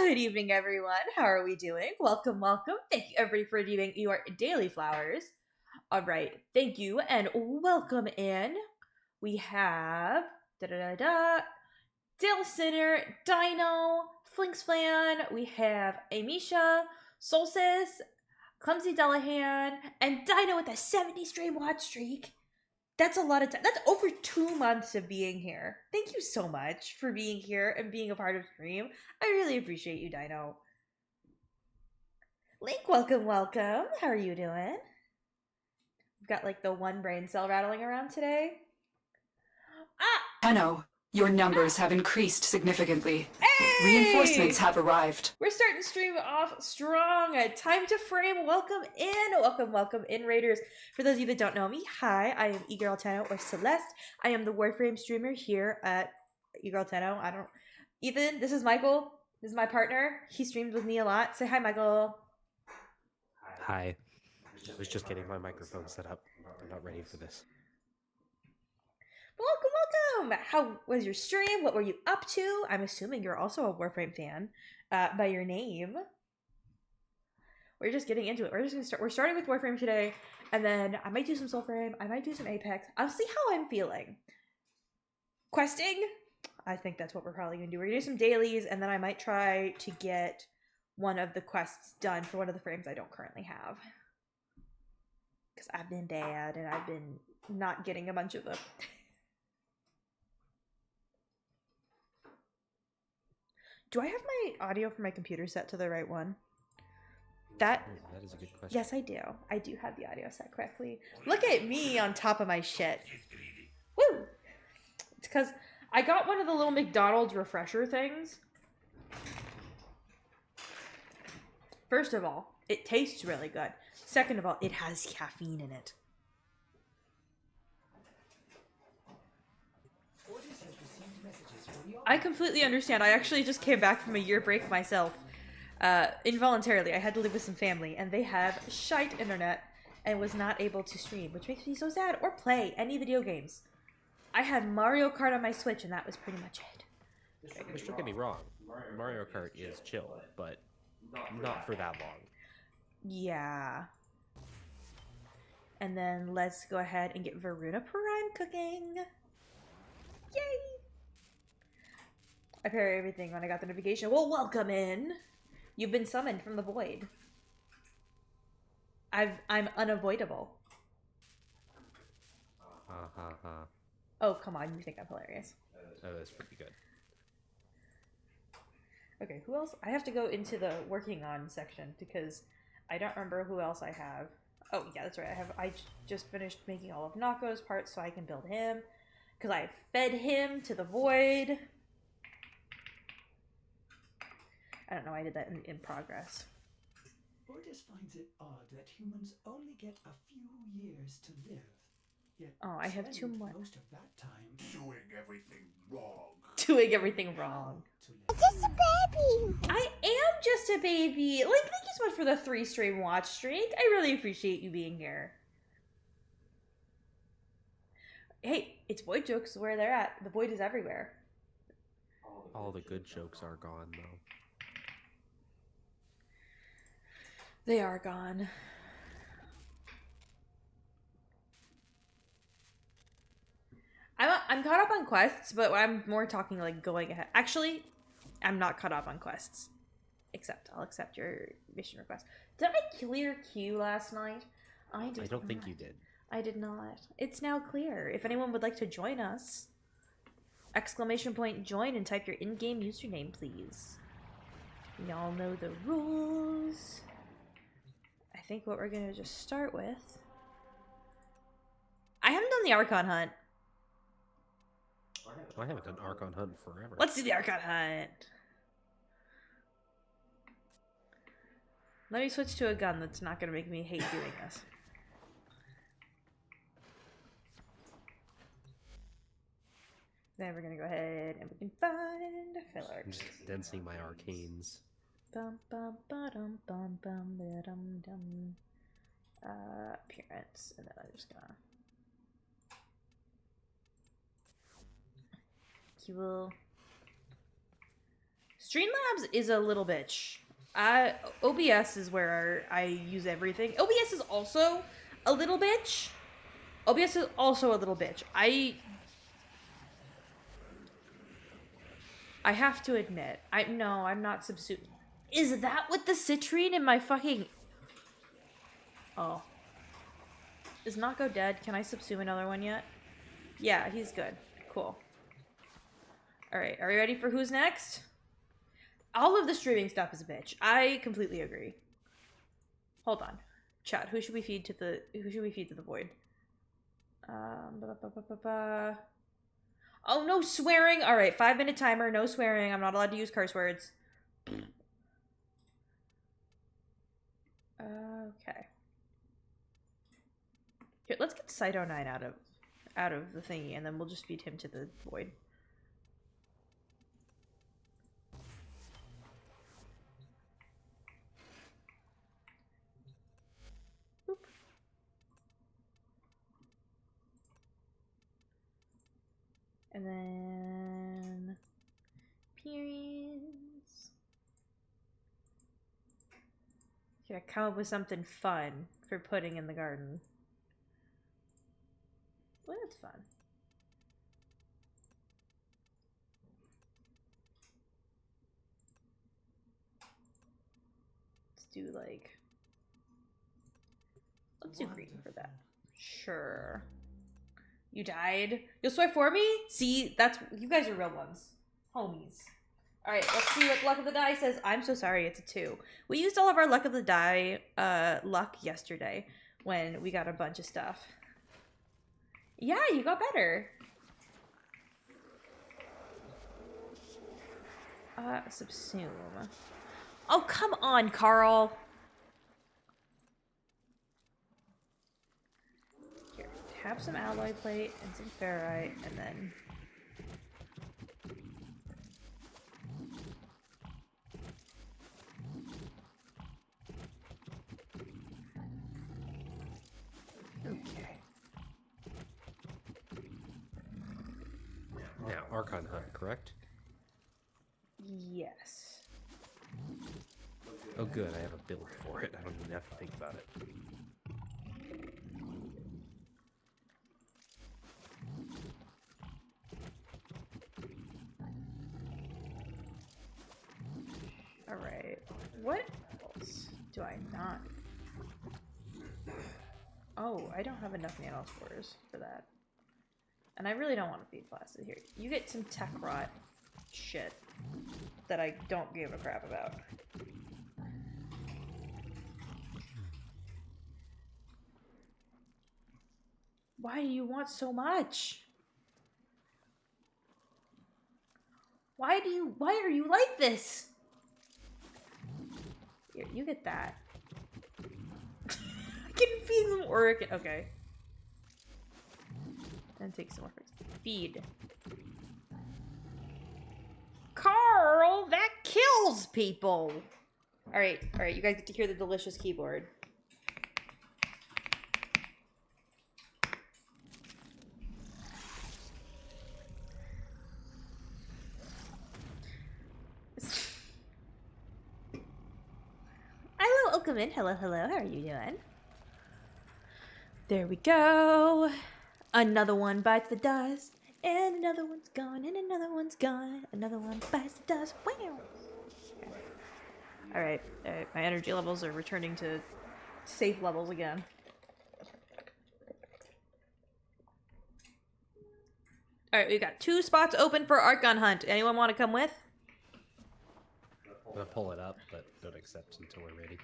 Good evening, everyone. How are we doing? Welcome, welcome. Thank you, everybody, for redeeming your daily flowers. All right, thank you, and welcome in. We have Dale Sinner, Dino, Flinksflan. We have Amisha, Solstice, Clumsy Dellahan, and Dino with a 70 stream watch streak. That's a lot of time. That's over 2 months of being here. Thank you so much for being here and being a part of stream. I really appreciate you, Dino. Link, welcome, welcome. How are you doing? We've got like the one brain cell rattling around today. Dino, your numbers have increased significantly. Hey! Reinforcements have arrived. We're starting stream off strong. Time to frame. Welcome in. Welcome in, Raiders. For those of you that don't know me, hi, I am eGirl10 or Celeste. I am the Warframe streamer here at eGirl10. Ethan, this is Michael. This is my partner. He streamed with me a lot. Say hi, Michael. Hi. I was just getting my microphone set up. I'm not ready for this. Welcome. How was your stream? What were you up to? I'm assuming you're also a Warframe fan by your name. We're just getting into it. We're just gonna start. We're starting with Warframe today, and then I might do some Soulframe. I might do some Apex. I'll see how I'm feeling. Questing, I think that's what we're probably gonna do. We're gonna do some dailies, and then I might try to get one of the quests done for one of the frames I don't currently have. Because I've been bad, and I've been not getting a bunch of them. Do I have my audio for my computer set to the right one? That is a good question. Yes, I do. I do have the audio set correctly. Look at me on top of my shit. Woo! It's because I got one of the little McDonald's refresher things. First of all, it tastes really good. Second of all, it has caffeine in it. I completely understand. I actually just came back from a year break myself. Involuntarily. I had to live with some family, and they have shite internet and was not able to stream, which makes me so sad. Or play any video games. I had Mario Kart on my Switch, and that was pretty much it. Which, don't get me wrong, Mario Kart is chill, but not for that long. Yeah. And then let's go ahead and get Varuna Prime cooking. Yay! I parried everything when I got the notification. Well, welcome in. You've been summoned from the void. I'm unavoidable. Oh, come on. You think I'm hilarious. Oh, that's pretty good. Okay, who else? I have to go into the working on section because I don't remember who else I have. Oh, yeah, that's right. I just finished making all of Nako's parts so I can build him. Because I fed him to the void. I don't know why I did that in progress. Ordis finds it odd that humans only get a few years to live. Yet I have 2 more. Most of that time doing everything wrong. Doing everything wrong. I'm just a baby. I am just a baby. Like, thank you so much for the 3 stream watch streak. I really appreciate you being here. Hey, it's void jokes where they're at. The void is everywhere. All the good jokes are gone, though. They are gone. I'm caught up on quests, but I'm more talking like going ahead. Actually, I'm not caught up on quests. I'll accept your mission request. Did I clear Q last night? I don't think you did. I did not. It's now clear. If anyone would like to join us, !join and type your in-game username, please. Y'all know the rules. I think what we're gonna just start with. I haven't done the Archon hunt. I haven't done Archon Hunt forever. Let's do the Archon hunt. Let me switch to a gun that's not gonna make me hate doing this. Then we're gonna go ahead and we can find filler. I'm just condensing my arcanes. Bum bum ba-dum bum bum ba-dum dum. Appearance, and then I'm just gonna. He will Streamlabs is a little bitch. OBS is where I use everything. OBS is also a little bitch. OBS is also a little bitch. I have to admit, I'm not subsu. Is that what the citrine in my fucking? Oh, is Nako dead? Can I subsume another one yet? Yeah, he's good. Cool. All right, are we ready for who's next? All of the streaming stuff is a bitch. I completely agree. Hold on, chat. Who should we feed to the? Who should we feed to the void? Oh, no swearing. All right, 5-minute timer. No swearing. I'm not allowed to use curse words. Okay. Here, let's get Cyto9 out of the thingy, and then we'll just feed him to the void. Boop. And then periods. Yeah, come up with something fun for putting in the garden. Well, that's fun. Let's do like. Let's do green for that. Sure. You died? You'll swear for me? See, that's you guys are real ones. Homies. Alright, let's see what Luck of the Die says. I'm so sorry, it's a 2. We used all of our Luck of the Die luck yesterday when we got a bunch of stuff. Yeah, you got better. Subsume. Oh, come on, Carl. Here, have some alloy plate and some ferrite, and then... Okay. Now, Archon Hunt, correct? Yes. Oh good, I have a build for it. I don't even have to think about it. Alright. What else do I not... Oh, I don't have enough nanospores for that. And I really don't want to feed classes here. You get some tech rot shit that I don't give a crap about. Why do you want so much? Why are you like this? Here, you get that. I can feed them Oric. Okay. And take some more first. Feed. Carl, that kills people. All right, you guys get to hear the delicious keyboard. Hello, welcome in. Hello. How are you doing? There we go. Another one bites the dust, and another one's gone, and another one's gone. Another one bites the dust. Wow. Okay. All right. My energy levels are returning to safe levels again. All right, we've got 2 spots open for Archon Hunt. Anyone want to come with? I'm gonna pull it up, but don't accept until we're ready.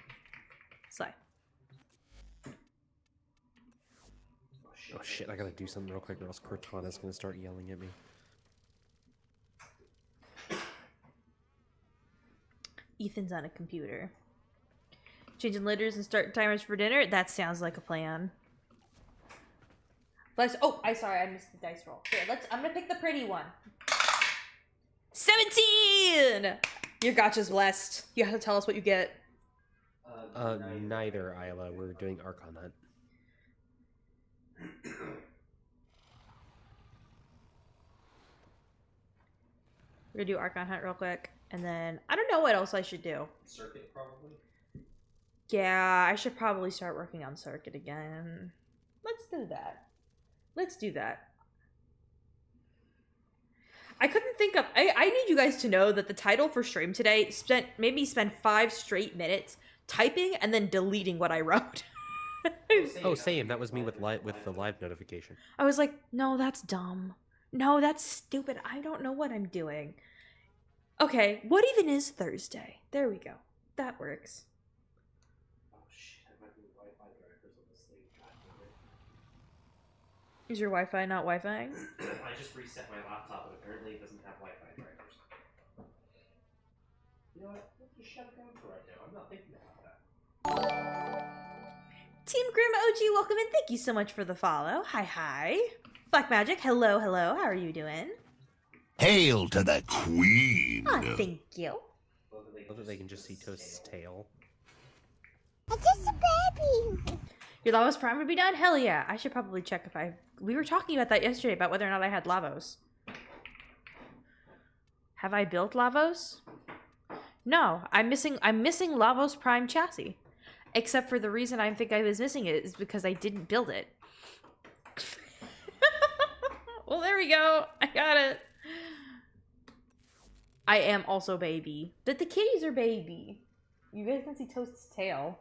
Slide. Oh shit, I gotta do something real quick or else Cortana's gonna start yelling at me. Ethan's on a computer. Changing litters and start timers for dinner? That sounds like a plan. Oh, I missed the dice roll. Here, I'm gonna pick the pretty one. 17! Your gotcha's blessed. You have to tell us what you get. Neither, Isla. We're doing Archon Hunt. We're gonna do Archon Hunt real quick, And then I don't know what else I should do. Circuit, probably. Yeah, I should probably start working on Circuit again. Let's do that. Let's do that. I couldn't think of... I need you guys to know that the title for stream today made me spend 5 straight minutes typing and then deleting what I wrote. Oh, same. That was me with the live notification. I was like, no, that's dumb. No, that's stupid. I don't know what I'm doing. Okay, what even is Thursday? There we go. That works. Oh shit, I might be Wi-Fi drivers on the sleep. Is your Wi-Fi not Wi-Fiing? I just reset my laptop, but apparently it doesn't have Wi-Fi drivers. You know what? Let's just shut it down for right now. I'm not thinking about that. Team Grim OG, welcome in. Thank you so much for the follow. Hi, hi. Black Magic, hello, hello. How are you doing? Hail to the queen! Oh, thank you. Love that they can just see Toast's tail. It's just a baby. Your Lavos Prime would be done? Hell yeah. I should probably check if I... We were talking about that yesterday, about whether or not I had Lavos. Have I built Lavos? No, I'm missing Lavos Prime chassis. Except for the reason I think I was missing it is because I didn't build it. Well, there we go. I got it. I am also baby. But the kitties are baby. You guys can see Toast's tail.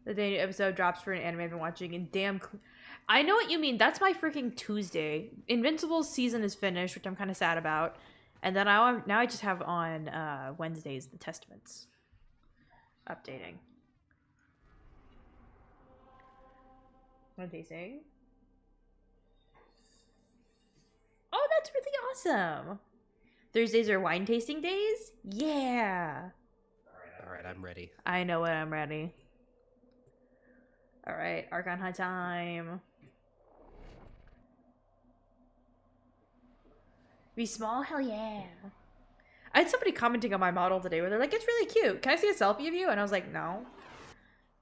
The day episode drops for an anime I've been watching, and damn... I know what you mean. That's my freaking Tuesday. Invincible's season is finished, which I'm kind of sad about. And then now I just have on Wednesdays the Testaments. Updating. What tasting? Oh, that's really awesome. Thursdays are wine tasting days? Yeah. Alright, I'm ready. I know what I'm ready. Alright, Archon Hunt time. Be small? Hell yeah. I had somebody commenting on my model today where they're like, it's really cute. Can I see a selfie of you? And I was like, no.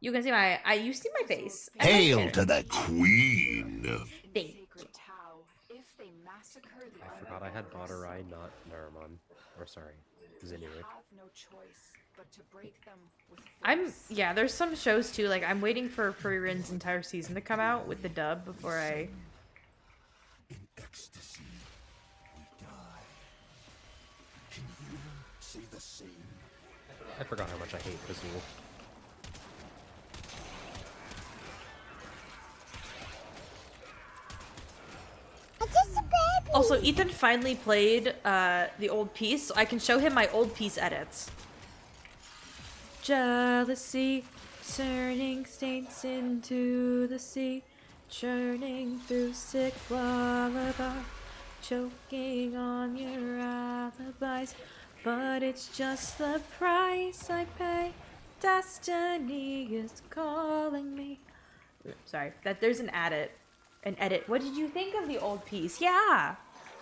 You can see you see my face. Hail to the queen! Thank you. I forgot I had Baudouin, not Naramon. Or sorry, Zinuric. Yeah, there's some shows too, like I'm waiting for Furirin's entire season to come out with the dub before I... In ecstasy, we die. Can you say the same? I forgot how much I hate Kazoo. It's just a baby. Also, Ethan finally played the old piece, so I can show him my old piece edits. Jealousy, turning stains into the sea, churning through sick lullaby, choking on your alibis, but it's just the price I pay. Destiny is calling me. Sorry, there's an edit. An edit. What did you think of the old piece? Yeah.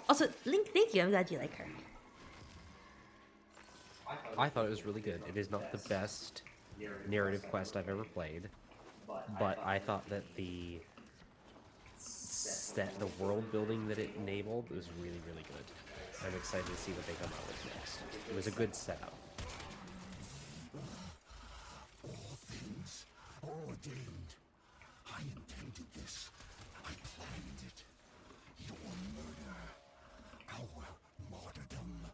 Also, Link, thank you. I'm glad you like her. I thought it was really good. It is not the best narrative quest I've ever played, but I thought that the world building that it enabled was really, really good. I'm excited to see what they come out with next. It was a good setup. All things are ordained. I intended this. I planned it. Your murder. Our martyrdom.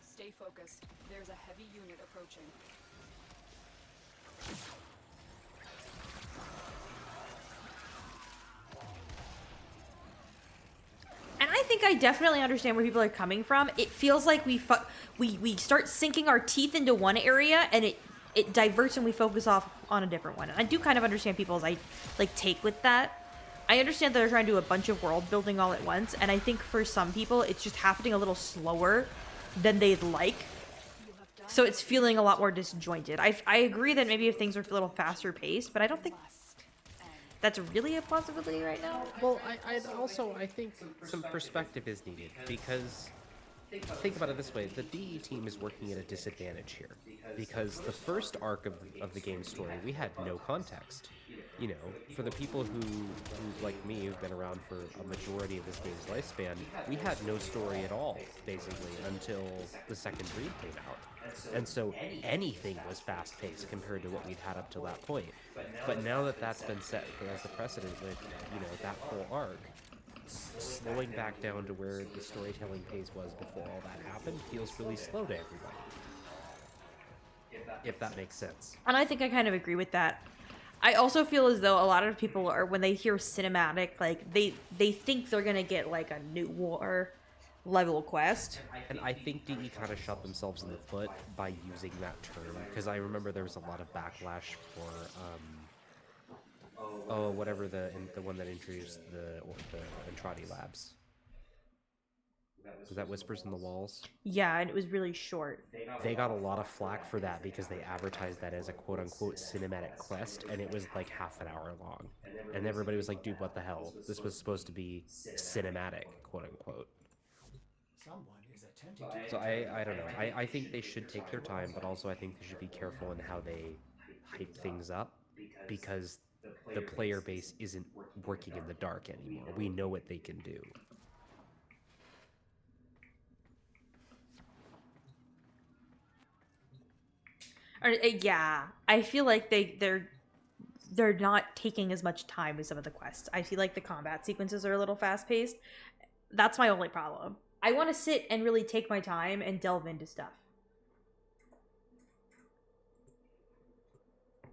Stay focused. There's a heavy unit approaching. And I think I definitely understand where people are coming from. It feels like we start sinking our teeth into one area and it diverts and we focus off on a different one. And I do kind of understand people's take with that. I understand that they're trying to do a bunch of world building all at once, and I think for some people it's just happening a little slower than they'd like. So it's feeling a lot more disjointed. I agree that maybe if things were a little faster paced, but I don't think that's really a possibility right now. Well, I think some perspective is needed because think about it this way: the DE team is working at a disadvantage here because the first arc of the game's story we had no context. You know, for the people who like me who've been around for a majority of this game's lifespan, we had no story at all basically until the second Breed came out. And so anything was fast-paced compared to what we'd had up till that point. But now that that's been set as a precedent with, you know, that whole arc, slowing back down to where the storytelling pace was before all that happened feels really slow to everybody. If that makes sense. And I think I kind of agree with that. I also feel as though a lot of people are, when they hear cinematic, like they think they're gonna get like a new war level quest. And I think DE kind of shot themselves in the foot by using that term, because I remember there was a lot of backlash for whatever the one that introduced the Entrati Labs. Was that Whispers in the Walls? Yeah, and it was really short. They got a lot of flack for that because they advertised that as a quote-unquote cinematic quest, and it was like half an hour long. And everybody was like, dude, what the hell? This was supposed to be cinematic, quote-unquote. So I don't know. I think they should take their time, but also I think they should be careful in how they hype things up, because the player base isn't working in the dark anymore. We know what they can do. Yeah, I feel like they're not taking as much time with some of the quests. I feel like the combat sequences are a little fast paced. That's my only problem. I want to sit and really take my time and delve into stuff.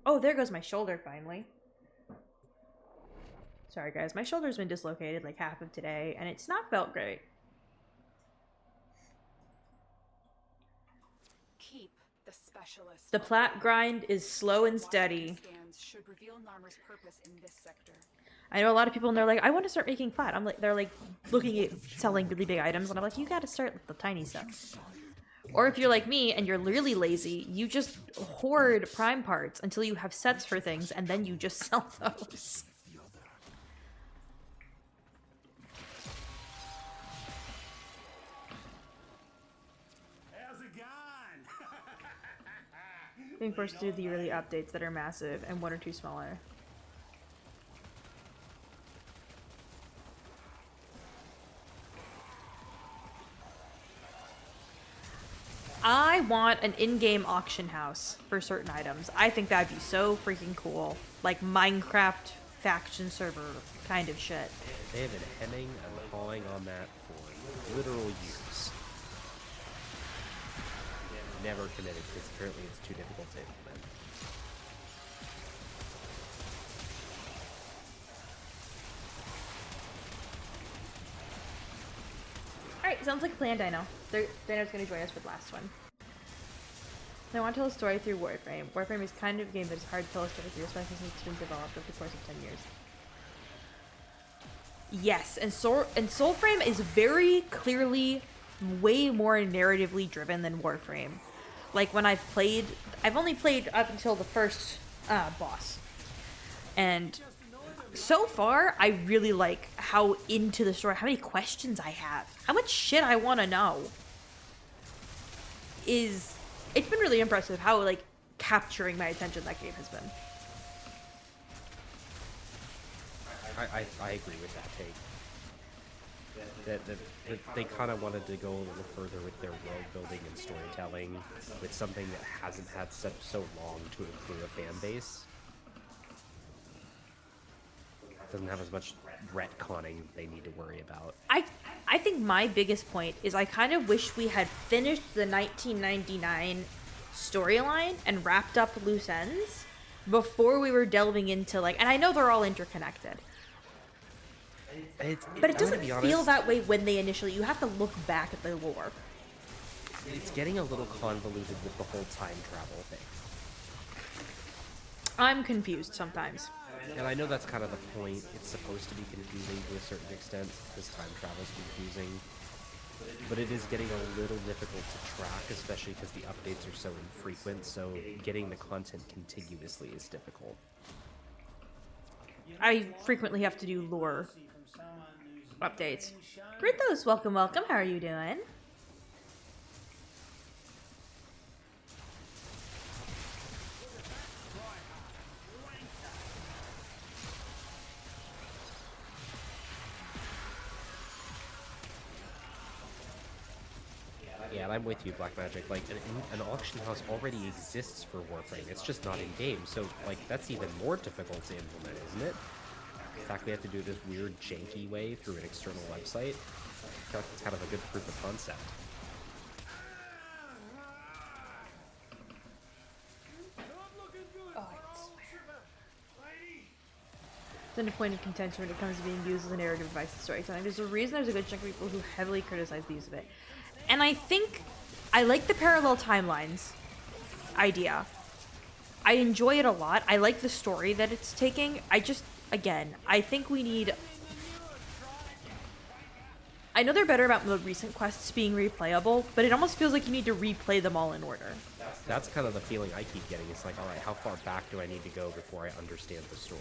Oh, there goes my shoulder finally. Sorry guys, my shoulder's been dislocated like half of today, and it's not felt great. Keep the specialist. The plat grind is slow and steady. Scans should reveal Narmer's purpose in this sector. I know a lot of people and they're like, I want to start making plat. I'm like, they're like looking at selling really big items, and I'm like, you got to start with the tiny stuff. Or if you're like me and you're really lazy, you just hoard prime parts until you have sets for things, and then you just sell those. Being forced to do the yearly updates that are massive and one or two smaller. I want an in-game auction house for certain items. I think that'd be so freaking cool. Like Minecraft faction server kind of shit. They have been hemming and hawing on that for literal years. Never committed because apparently it's too difficult to implement. Alright, sounds like a plan, Dino. Dino's gonna join us for the last one. I want to tell a story through Warframe. Warframe is kind of a game that is hard to tell a story through, especially since it's been developed over the course of 10 years. Yes, and Soulframe is very clearly way more narratively driven than Warframe. Like when I've only played up until the first boss. And so far, I really like how into the story, how many questions I have, how much shit I want to know. It's been really impressive how, like, capturing my attention that game has been. I agree with that take. That they kind of wanted to go a little further with their world building and storytelling with something that hasn't had so long to accrue a fan base. Doesn't have as much retconning they need to worry about. I think my biggest point is I kind of wish we had finished the 1999 storyline and wrapped up loose ends before we were delving into, like, and I know they're all interconnected. But it doesn't feel that way when they initially, you have to look back at the lore. It's getting a little convoluted with the whole time travel thing. I'm confused sometimes. And I know that's kind of the point. It's supposed to be confusing to a certain extent, because time travel's confusing. but it is getting a little difficult to track, especially because the updates are so infrequent, so getting the content contiguously is difficult. I frequently have to do lore updates. Rithos, welcome, welcome. How are you doing? Yeah, and I'm with you, Black Magic. Like, an auction house already exists for Warframe. It's just not in-game, so, like, that's even more difficult to implement, isn't it? The fact we have to do it this weird, janky way through an external website, I feel like it's kind of a good proof of concept. It's a point of contention when it comes to being used as a narrative device in storytelling. There's a reason there's a good chunk of people who heavily criticize the use of it. And I think I like the parallel timelines idea. I enjoy it a lot. I like the story that it's taking. I just, again, I think we need... I know they're better about the recent quests being replayable, but it almost feels like you need to replay them all in order. That's kind of the feeling I keep getting. It's like, alright, how far back do I need to go before I understand the story?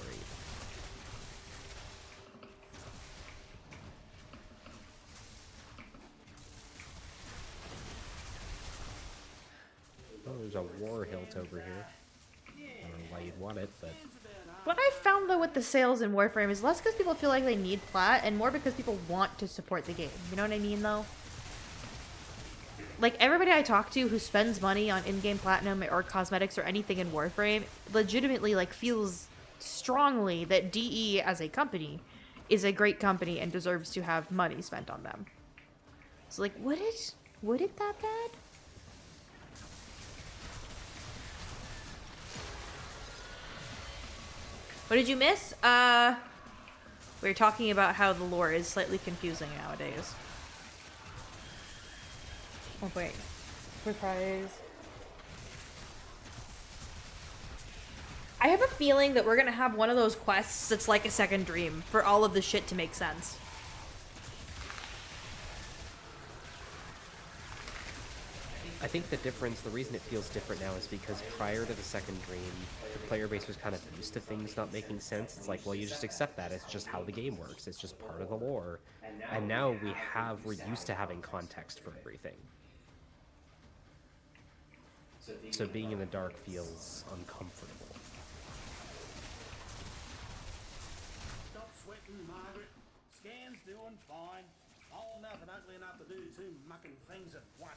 Oh, there's a war hilt over here. I don't know why you'd want it, but... What I found, though, with the sales in Warframe is less because people feel like they need plat, and more because people want to support the game. You know what I mean, though? Like, everybody I talk to who spends money on in-game platinum or cosmetics or anything in Warframe legitimately, like, feels strongly that DE as a company is a great company and deserves to have money spent on them. So, like, would it that bad? What did you miss? We were talking about how the lore is slightly confusing nowadays. Oh wait. Reprise. I have a feeling that we're gonna have one of those quests that's like a second dream for all of the shit to make sense. I think the reason it feels different now is because prior to the second dream, the player base was kind of used to things not making sense. It's like, well, you just accept that. It's just how the game works. It's just part of the lore. And now we're used to having context for everything. So being in the dark feels uncomfortable. Stop sweating, Margaret. Scan's doing fine. All enough and ugly enough to do two mucking things at once.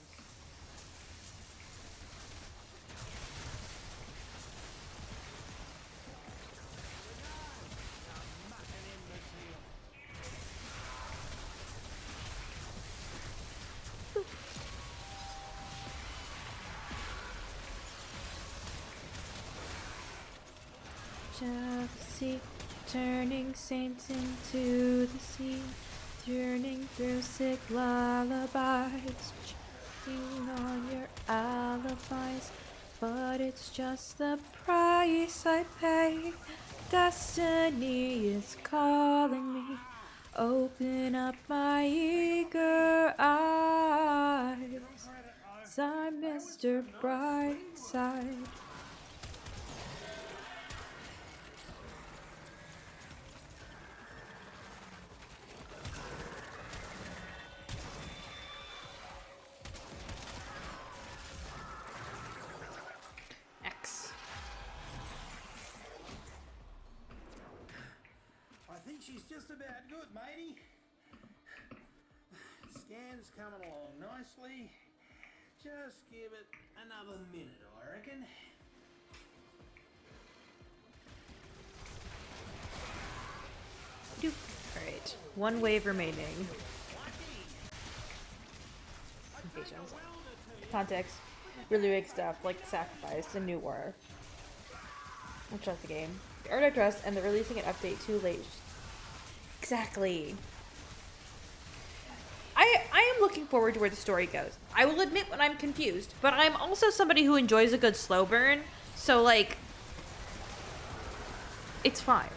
Jealousy, turning saints into the sea, turning through sick lullabies, cheating on your alibis, but it's just the price I pay. Destiny is calling me, open up my eager eyes, 'cause I'm Mr. Brightside. I think she's just about good, matey. Scan's coming along nicely. Just give it another minute, I reckon. Alright, one wave remaining. Some patience. Context. Really big stuff, like Sacrifice and New War. I'll trust the game. The art I trust, and they're releasing an update too late. Exactly. I am looking forward to where the story goes. I will admit when I'm confused, but I'm also somebody who enjoys a good slow burn, so like, it's fine.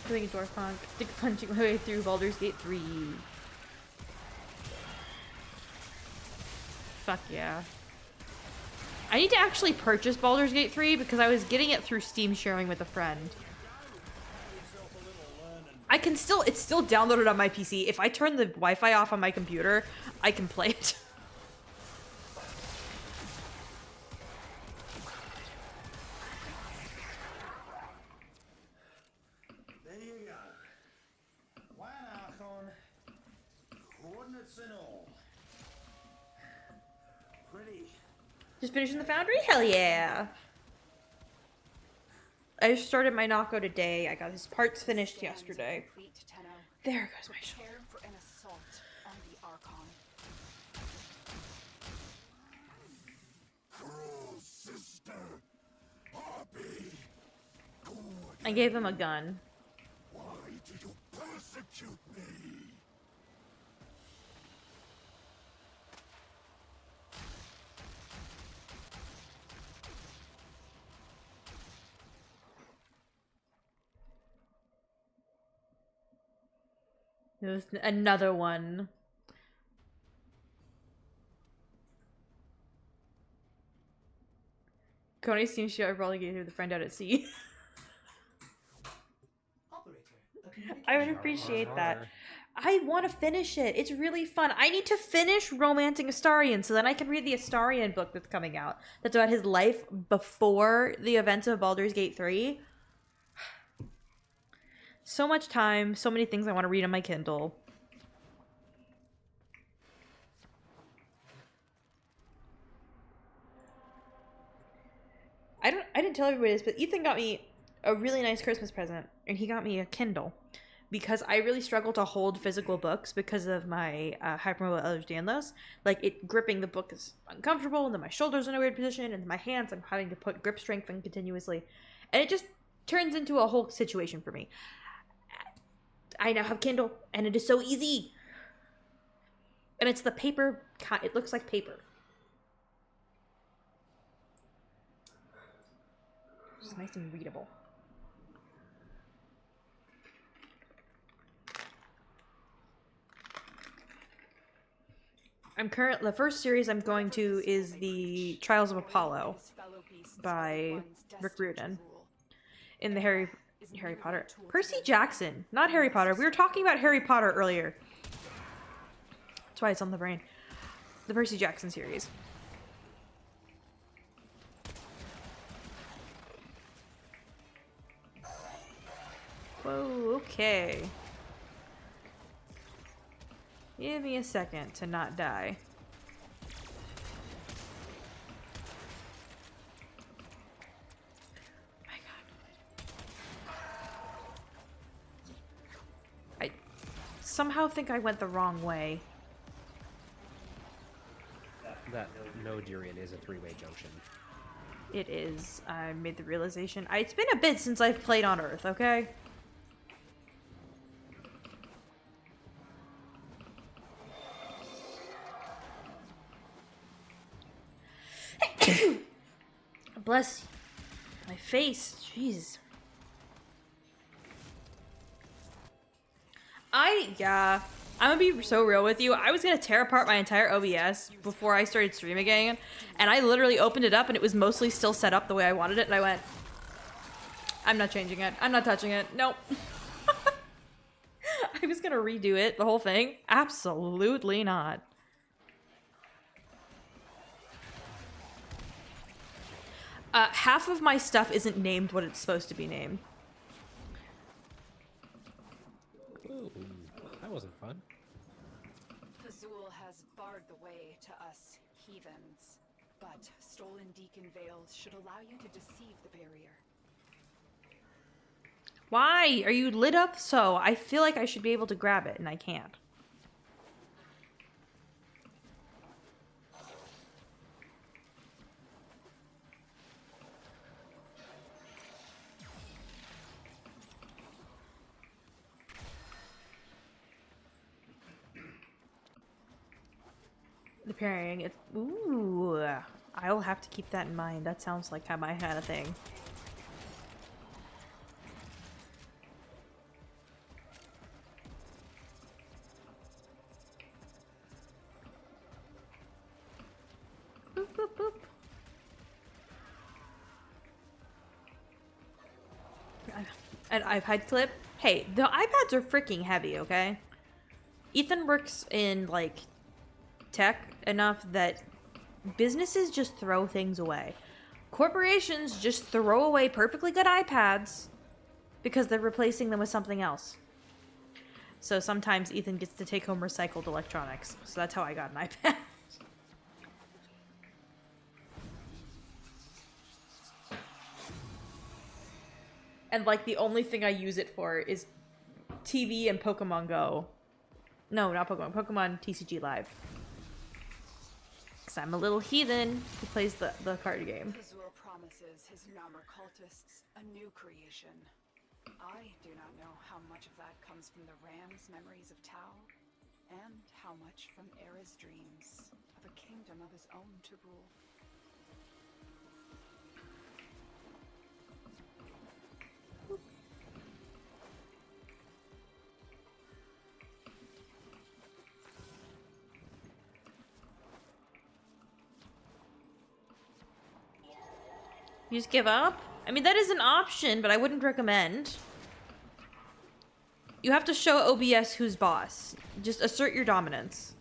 Doing a door punk. Dick punching my way through Baldur's Gate 3. Fuck yeah. I need to actually purchase Baldur's Gate 3 because I was getting it through Steam sharing with a friend. I can still, it's still downloaded on my PC. If I turn the Wi-Fi off on my computer, I can play it. There you go. One Archon, coordinates and all. Pretty. Just finishing the Foundry? Hell yeah! I just started my Nako today. I got his parts finished yesterday. Complete, Tenno. There goes my shoulder. Prepare for an assault on the Archon. Cruel sister, Harpy. Good. I gave him a gun. Why do you persecute me? There's another one. Coney seems to probably get here the friend out at sea. Operator, a communication- I would appreciate that. I want to finish it. It's really fun. I need to finish Romancing Astarion so then I can read the Astarion book that's coming out. That's about his life before the events of Baldur's Gate 3. So much time, so many things I want to read on my Kindle. I didn't tell everybody this, but Ethan got me a really nice Christmas present, and he got me a Kindle because I really struggle to hold physical books because of my hypermobile Ehlers-Danlos. Like, gripping the book is uncomfortable, and then my shoulders are in a weird position, and my hands, I'm having to put grip strength in continuously, and it just turns into a whole situation for me. I now have Kindle, and it is so easy. And it's the paper, it looks like paper. It's nice and readable. The first series I'm going to is the Trials of Apollo by Rick Riordan in the Harry Potter. Percy Jackson, not Harry Potter. We were talking about Harry Potter earlier. That's why it's on the brain. The Percy Jackson series. Whoa, okay. Give me a second to not die. My God. I somehow think I went the wrong way. That no Durian is a three-way junction. It is. I made the realization. It's been a bit since I've played on Earth, okay? Bless my face. Jeez. I'm gonna be so real with you. I was gonna tear apart my entire OBS before I started streaming again, and I literally opened it up and it was mostly still set up the way I wanted it, and I went, I'm not changing it. I'm not touching it. Nope. I was gonna redo it, the whole thing. Absolutely not. Half of my stuff isn't named what it's supposed to be named. Ooh, that wasn't fun. Azul has barred the way to us heathens, but stolen Deacon Veils should allow you to deceive the barrier. Why are you lit up so? I feel like I should be able to grab it, and I can't. The parrying, it. Ooh, I'll have to keep that in mind. That sounds like how I had a thing. an iPad clip. Hey, the iPads are freaking heavy, okay? Ethan works in, like, tech enough that businesses just throw things away. Corporations just throw away perfectly good iPads because they're replacing them with something else. So sometimes Ethan gets to take home recycled electronics. So that's how I got an iPad. And, like, the only thing I use it for is TV and Pokemon Go. No, not Pokemon. Pokemon TCG Live. Because I'm a little heathen who plays the card game. Fazul promises his Namur cultists a new creation. I do not know how much of that comes from the Ram's memories of Tau, and how much from Era's dreams of a kingdom of his own to rule. You just give up? I mean, that is an option, but I wouldn't recommend. You have to show OBS who's boss. Just assert your dominance.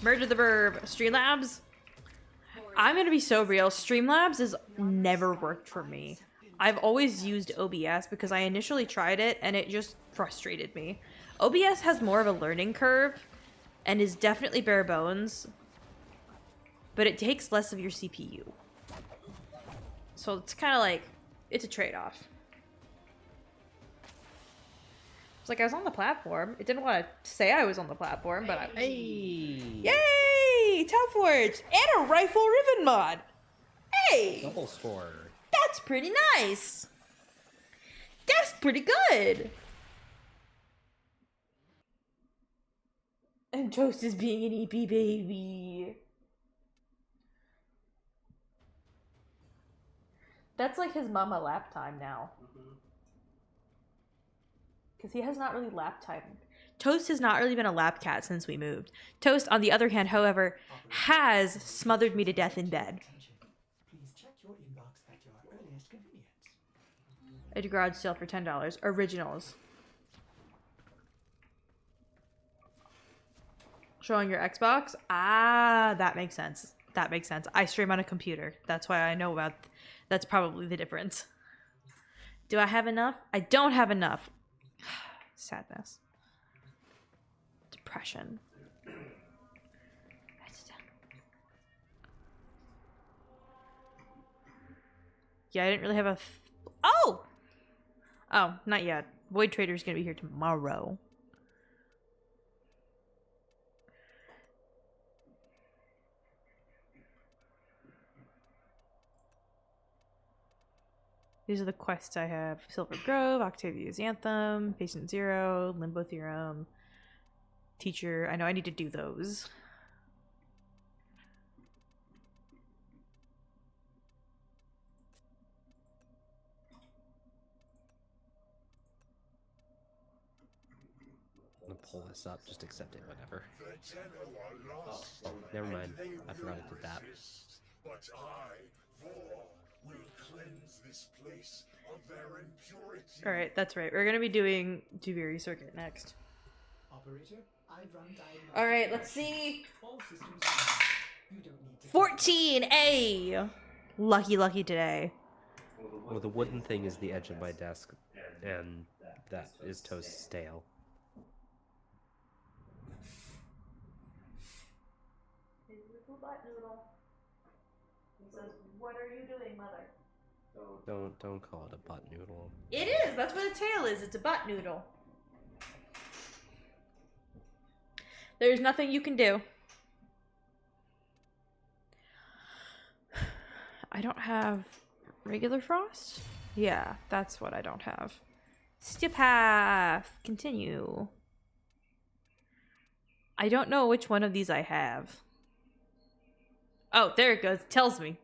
Murder the Burb. Streamlabs? I'm gonna be so real. Streamlabs has never worked for me. I've always used OBS because I initially tried it and it just frustrated me. OBS has more of a learning curve and is definitely bare bones, but it takes less of your CPU. So it's kind of like, it's a trade-off. It's like I was on the platform. It didn't want to say I was on the platform, but I was. Hey! Yay! Tau Forge! And a rifle ribbon mod! Hey! Double score. That's pretty nice! That's pretty good! And Toast is being an EP baby. That's like his mama lap time now. Because he has not really lap time. Toast has not really been a lap cat since we moved. Toast, on the other hand, however, has smothered me to death in bed. Please check your inbox at your earliest convenience. At a garage sale for $10. Originals. Showing your Xbox? Ah, that makes sense. That makes sense. I stream on a computer. That's why I know about... That's probably the difference. Do I have enough? I don't have enough. Sadness. Depression. Yeah, I didn't really have a... Oh! Oh, not yet. Void Trader's gonna be here tomorrow. These are the quests I have. Silver Grove, Octavia's Anthem, Patient Zero, Limbo Theorem, Teacher. I know I need to do those. I'm gonna pull this up, just accept it, whatever. The Tenno are lost. Never mind. and they I forgot will I did that. persist. But I, Vor, will cleanse this place of their impurity. Alright, that's right. We're gonna be doing Duviri Circuit next. Operator, I've run diagnostics. Alright, let's see. All systems are. You don't need to. 14A! Lucky today. Well, the wooden thing is the edge of my desk, and that is Toast's tail. What are you doing, mother? Don't call it a butt noodle. It is! That's what the tail is. It's a butt noodle. There's nothing you can do. I don't have regular frost? Yeah, that's what I don't have. Steel path. Continue. I don't know which one of these I have. Oh, there it goes. It tells me.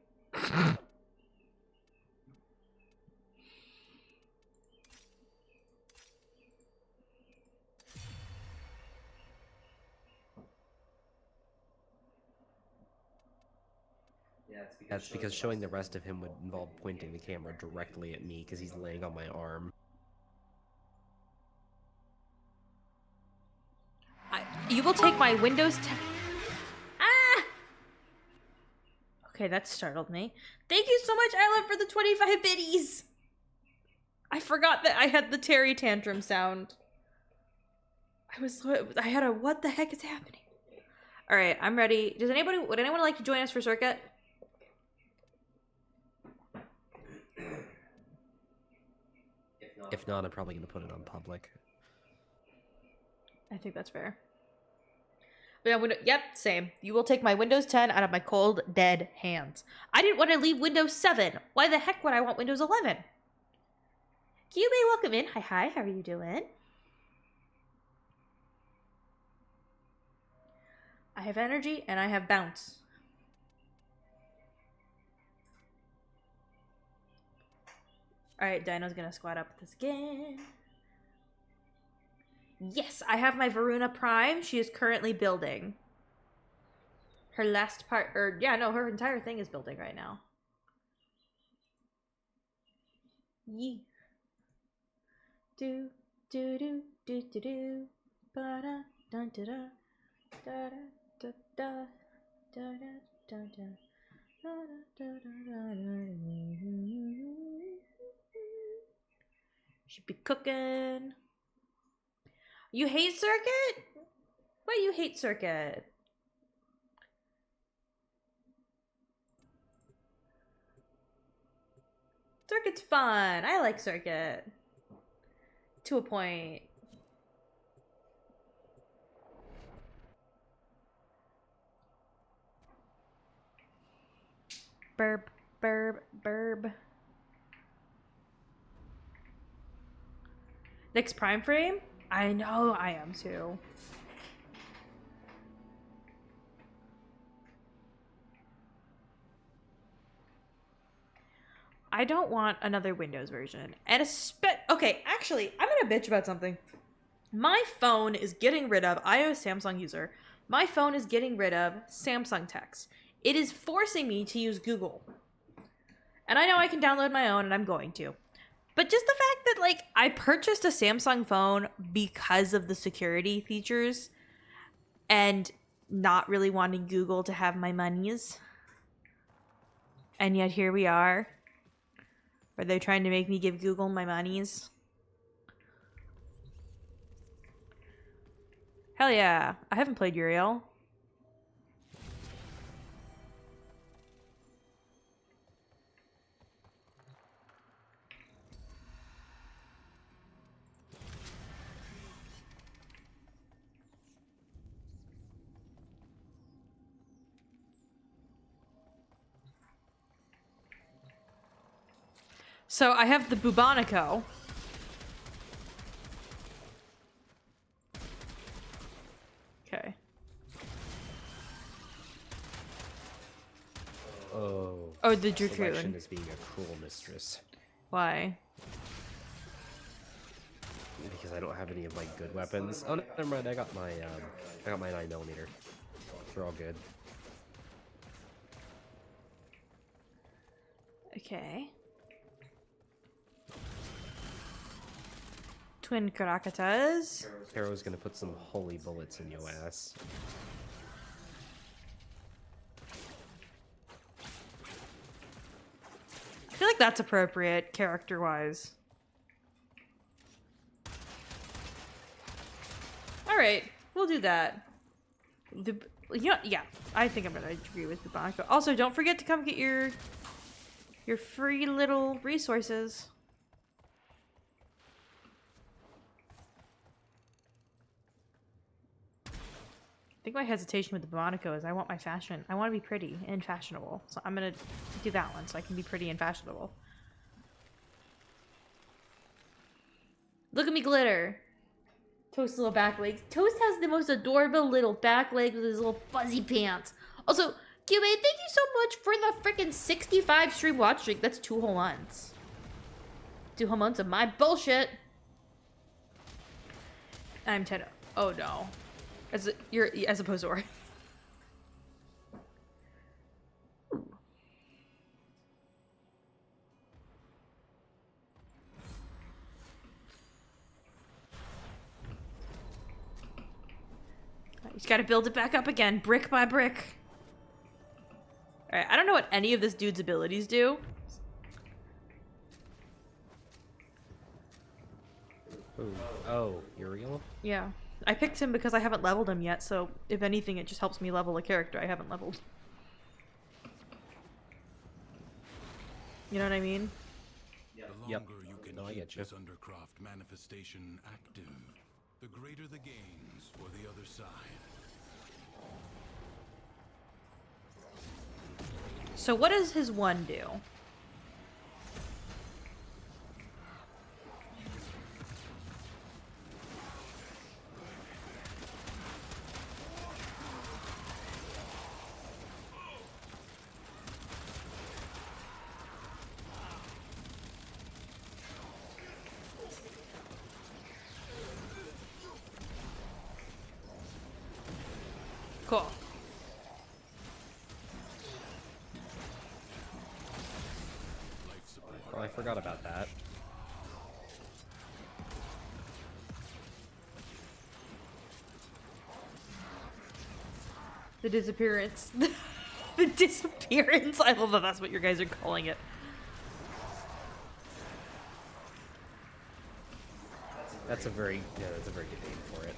That's because showing the rest of him would involve pointing the camera directly at me because he's laying on my arm. You will take my Windows 10. Ah! Okay, that startled me. Thank you so much, Isla, for the 25 biddies. I forgot that I had the Terry tantrum sound. I had a what the heck is happening? All right, I'm ready. Would anyone like to join us for circuit? If not, I'm probably going to put it on public. I think that's fair. But yeah, yep, same. You will take my Windows 10 out of my cold, dead hands. I didn't want to leave Windows 7. Why the heck would I want Windows 11? QB, welcome in. Hi, how are you doing? I have energy and I have bounce. Alright, Dino's gonna squat up with this again. Yes, I have my Varuna Prime. She is currently building. Her last part, her entire thing is building right now. Yee. Do, do, do, do, do, do. Ba-da, dun, da, da. Da, da, da, da, da, da, da. Da, da, da, da, da. Should be cooking. You hate circuit? Why you hate circuit? Circuit's fun. I like circuit. To a point. Burb, burb, burb. Next prime frame? I know I am too. I don't want another Windows version. And okay, actually, I'm gonna bitch about something. My phone is getting rid of, I am a Samsung user. My phone is getting rid of Samsung text. It is forcing me to use Google. And I know I can download my own and I'm going to. But just the fact that, like, I purchased a Samsung phone because of the security features and not really wanting Google to have my monies. And yet here we are. Are they trying to make me give Google my monies? Hell yeah. I haven't played Uriel. So I have the Bubonico. Okay. Oh, the Selection Dracoon. is being a cruel mistress. Why? Because I don't have any of my good weapons. Oh, no, never mind. I got my 9mm. They're all good. Okay. Twin Karakas. Pharaoh's gonna put some holy bullets in your ass. I feel like that's appropriate, character-wise. Alright, we'll do that. Yeah, I think I'm gonna agree with Bubonico. Also, don't forget to come get your free little resources. I think my hesitation with the Bubonico is I want my fashion. I want to be pretty and fashionable. So I'm going to do that one so I can be pretty and fashionable. Look at me glitter. Toast's little back legs. Toast has the most adorable little back leg with his little fuzzy pants. Also, QA, thank you so much for the freaking 65 stream watch streak. That's 2 whole months. 2 whole months of my bullshit. I'm 10. Oh no. As opposed to He's got to build it back up again, brick by brick. Alright, I don't know what any of this dude's abilities do. Ooh. Oh, Uriel? Yeah. I picked him because I haven't leveled him yet, so if anything, it just helps me level a character I haven't leveled. You know what I mean? The longer Yep. you can No, I keep get you. this Undercroft manifestation active, the greater the gains for the other side. So what does his one do? Cool. Oh, I forgot about that. The disappearance. The disappearance. I love that that's what you guys are calling it. That's a very good name for it.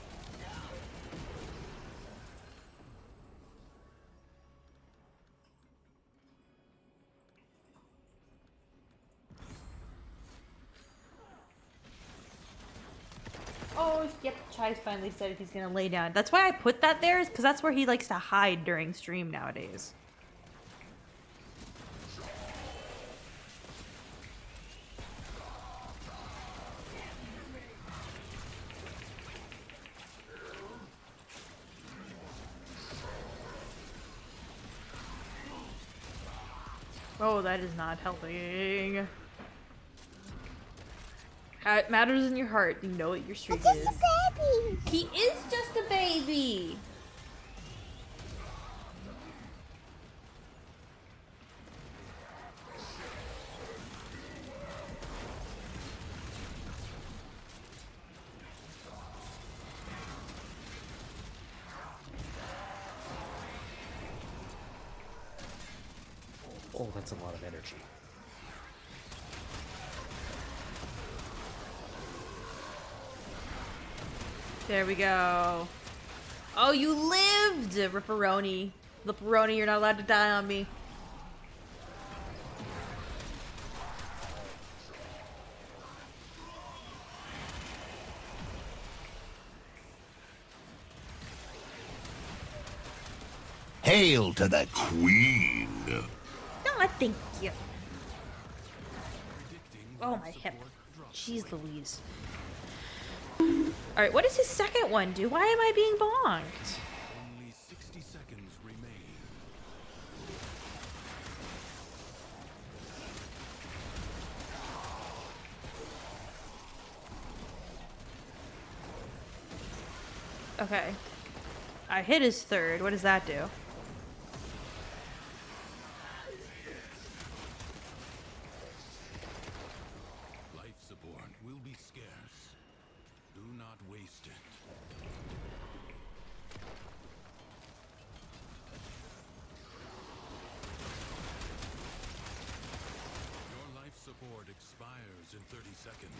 Oh, yep. Chai's finally said he's gonna lay down. That's why I put that there, is because that's where he likes to hide during stream nowadays. Oh, that is not helping. It matters in your heart. You know what your streak It's is. just a baby. He is just a baby. Oh, that's a lot of energy. There we go. Oh, you lived! Ripperoni. Lipperoni, you're not allowed to die on me. Hail to the Queen! No, thank you. Oh, my hip. Jeez Louise. Alright, what does his second one do? Why am I being bonked? Only 60 seconds remain. Okay. I hit his third. What does that do? Life support will be scarce. Do not waste it. Your life support expires in 30 seconds.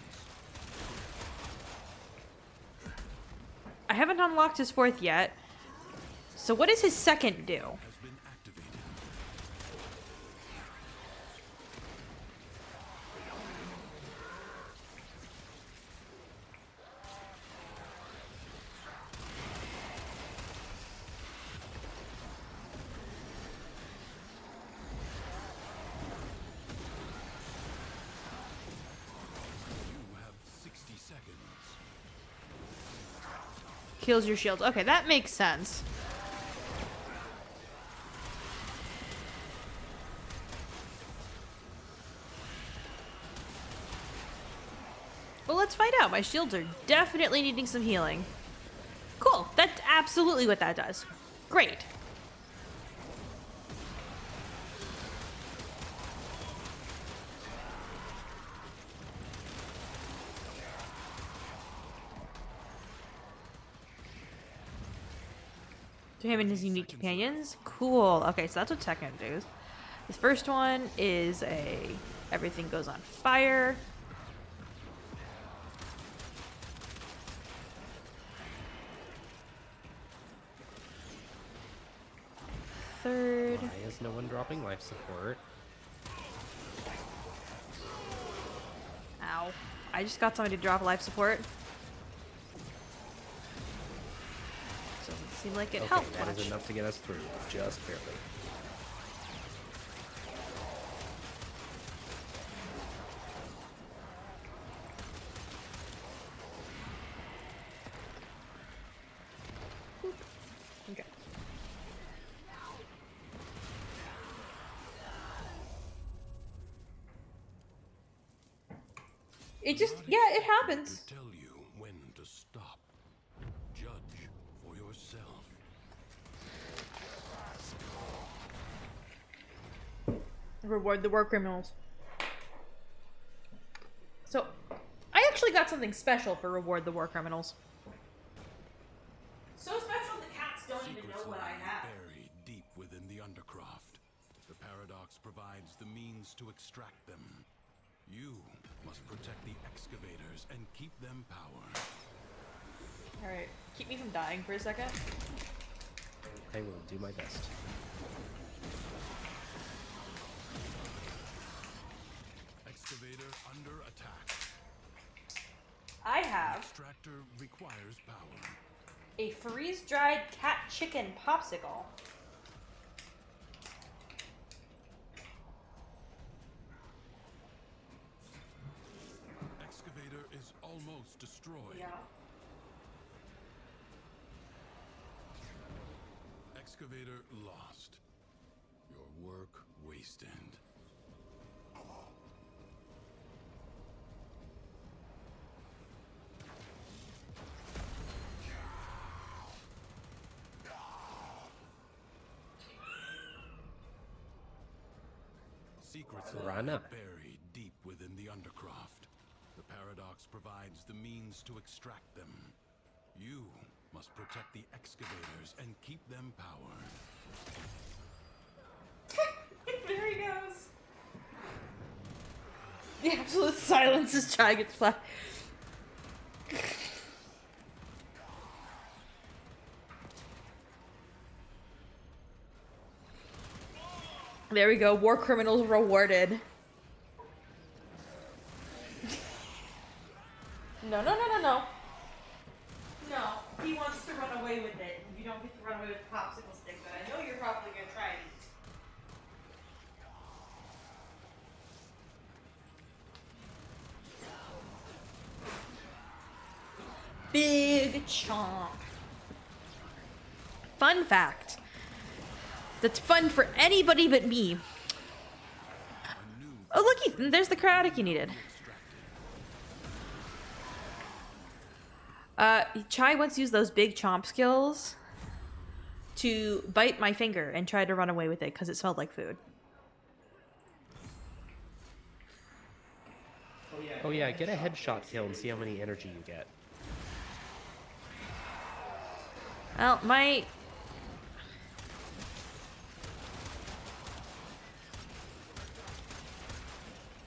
I haven't unlocked his fourth yet. So what does his second do? Has been activated. You have 60 seconds. Kills your shields. Okay, that makes sense. Well, let's find out. My shields are definitely needing some healing. Cool. That's absolutely what that does. Great. To him and his unique companions. Cool. Okay, so that's what Techno does. This first one is everything goes on fire. Third. Why is no one dropping life support? Ow. I just got somebody to drop life support. So it seemed like it Okay, helped that much. is enough to get us through, just barely. Okay. It just, yeah, it happens. To tell you when to stop. Judge for yourself. Reward the war criminals. So, I actually got something special for reward the war criminals. So special the cats don't even know what I have. Buried deep within the undercroft. The paradox provides the means to extract them. You must protect the excavators and keep them powered. Alright, keep me from dying for a second. I will do my best. Excavator under attack. I have Extractor requires power. a freeze-dried cat chicken popsicle. Excavator is almost destroyed. Yeah. Excavator lost. Your work wasted. Secrets lie Rana. buried deep within the undercroft. The paradox provides the means to extract them. You must protect the excavators and keep them powered. There he goes. The absolute silence as Chai gets flat. There we go. War criminals rewarded. No, no, no, no, no. No, he wants to run away with it. You don't get to run away with the popsicle stick, but I know you're probably gonna try it. Big chomp. Fun fact. That's fun for anybody but me. Oh, looky, there's the chromatic you needed. Chai once used those big chomp skills to bite my finger and try to run away with it because it smelled like food. Oh yeah, get a headshot kill and see how many energy you get. Well, my...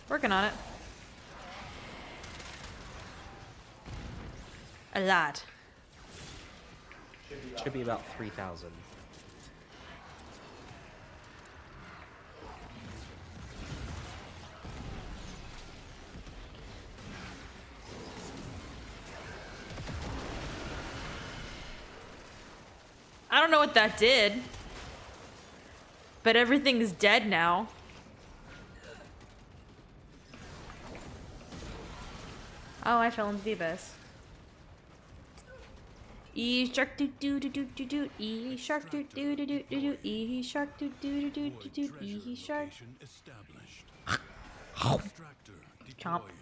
Working on it. A lot. Should be about 3,000. I don't know what that did. But everything's dead now. Oh, I fell into the abyss. E shark doo doo doo doo doo doo. E shark doo doo doo doo doo doo. E shark doo doo doo doo doo doo. E shark. Location established. Extractor Chomp. deploying.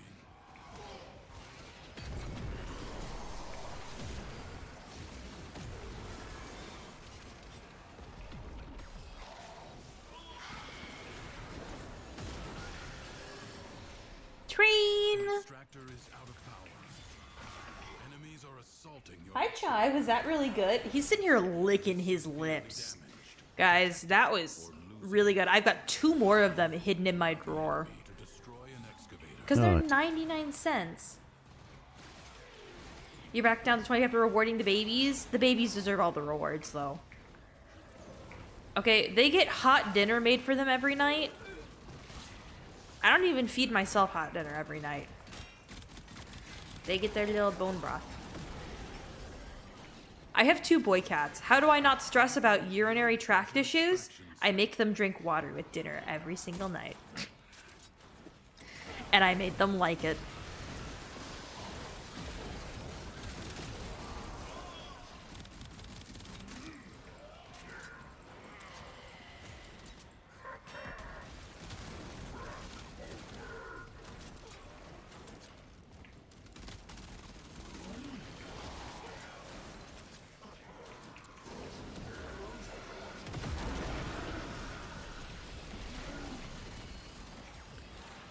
Train. Extractor is out of power. Enemy enemies are assaulting your Hi, Chai. Was that really good? He's sitting here licking his lips. Guys, that was really good. I've got 2 more of them hidden in my drawer. to destroy an excavator. Because they're 99 cents. You're back down to 20 after rewarding the babies. The babies deserve all the rewards, though. Okay, they get hot dinner made for them every night. I don't even feed myself hot dinner every night. They get their little bone broth. I have 2 boy cats. How do I not stress about urinary tract issues? I make them drink water with dinner every single night. And I made them like it.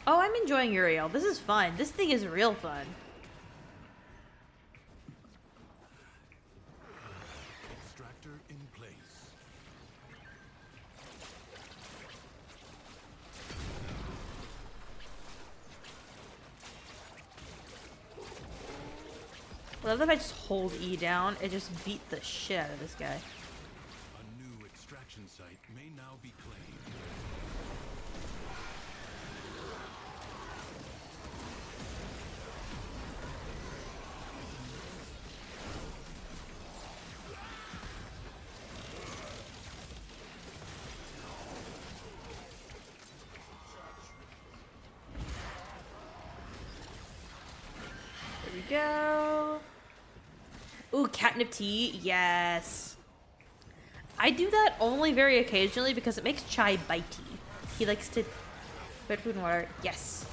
Oh, I'm enjoying Uriel. This is fun. This thing is real fun. Extractor in place. I love that if I just hold E down, it just beat the shit out of this guy. A new extraction site may now be claimed. There we go. Ooh, catnip tea. Yes. I do that only very occasionally because it makes Chai bitey. He likes to... Wet food and water. Yes.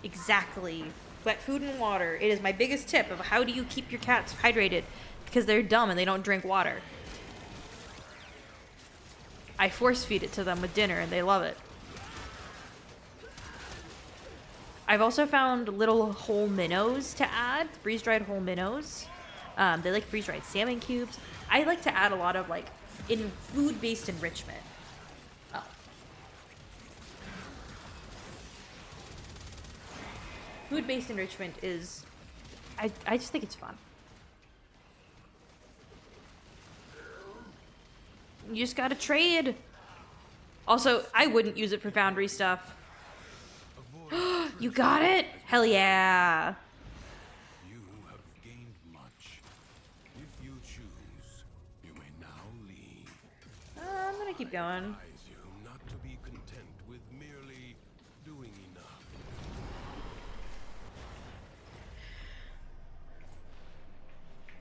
Exactly. Wet food and water. It is my biggest tip of how do you keep your cats hydrated. Because they're dumb and they don't drink water. I force feed it to them with dinner and they love it. I've also found little whole minnows to add. Freeze-dried whole minnows. They like freeze-dried salmon cubes. I like to add a lot of, like, in food-based enrichment. Oh. Food-based enrichment is... I just think it's fun. You just gotta trade. Also, I wouldn't use it for foundry stuff. You got it? Hell yeah. You have gained much. If you choose, you may now leave. I'm gonna keep going. Advise you not to be content with merely doing enough.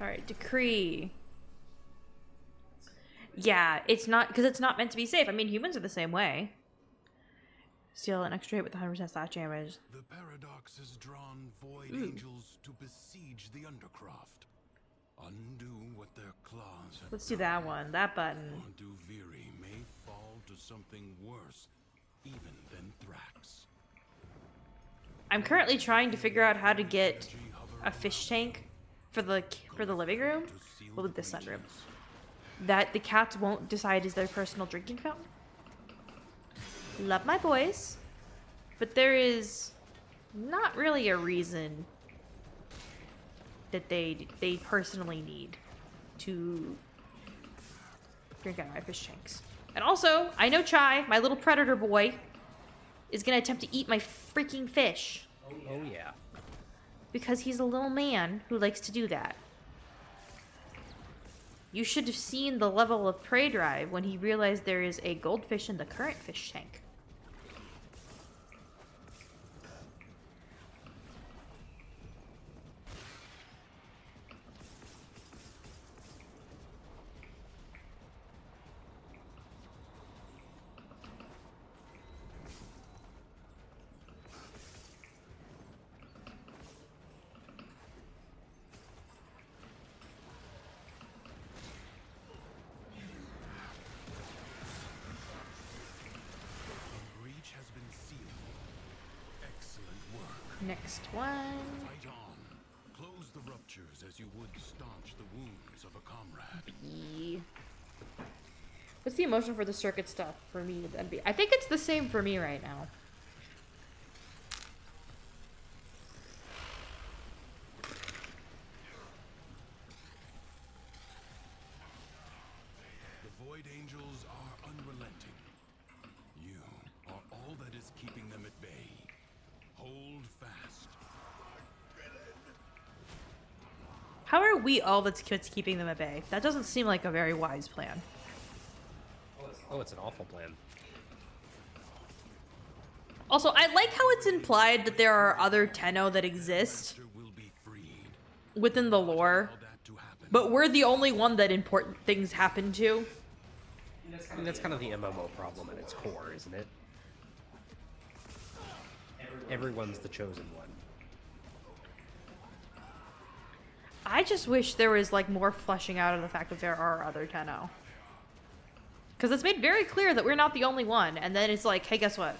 Alright, decree. Yeah, it's not, because it's not meant to be safe. I mean, humans are the same way. Steal an extra hit with 100% slash damage. The paradox has drawn void angels to besiege the undercroft. Undo what their claws have Let's do that one. That button. or Duviri may fall to something worse even than Thrax. I'm currently trying to figure out how to get a fish tank for the living room. Well, with the sunroom. That the cats won't decide is their personal drinking fountain. Love my boys, but there is not really a reason that they personally need to drink out of my fish tanks. And also, I know Chai, my little predator boy, is gonna attempt to eat my freaking fish Oh yeah. because he's a little man who likes to do that. You should have seen the level of prey drive when he realized there is a goldfish in the current fish tank. The breach has been sealed. Excellent work. Next one. Fight on. Close the ruptures as you would staunch the wounds of a comrade. B. What's the emotion for the circuit stuff for me then B? I think it's the same for me right now. The Void Angels are unrelenting. You are all that is keeping them at bay. Hold fast. How are we all that's keeping them at bay? That doesn't seem like a very wise plan. Oh, it's an awful plan. Also, I like how it's implied that there are other Tenno that exist Will be freed. within the lore, Allow that to happen. but we're the only one that important things happen to. I mean, that's kind of the MMO problem at its core, isn't it? Everyone's the chosen one. I just wish there was like more fleshing out of the fact that there are other Tenno. Because it's made very clear that we're not the only one, and then it's like, hey, guess what?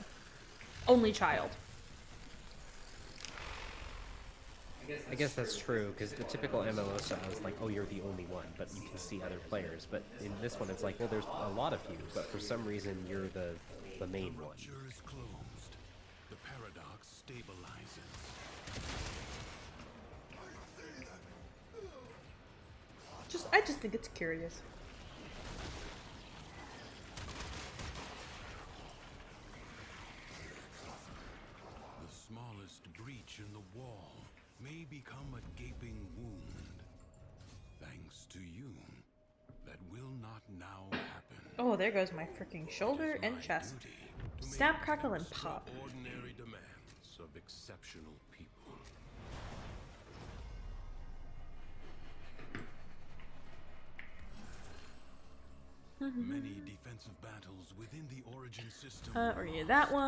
Only child. I guess that's true, because the typical MMO style is like, oh, you're the only one, but you can see other players. But in this one, it's like, well, there's a lot of you, but for some reason, you're the main one. Rupture is closed. The paradox stabilizes. I just think it's curious. The smallest breach in the wall may become a gaping wound. Thanks to you, that will not now happen. Oh, there goes my freaking shoulder and My chest. duty to make Snap, crackle, and pop. Ordinary demands of exceptional people. Many defensive battles within the origin system. We're gonna do that one,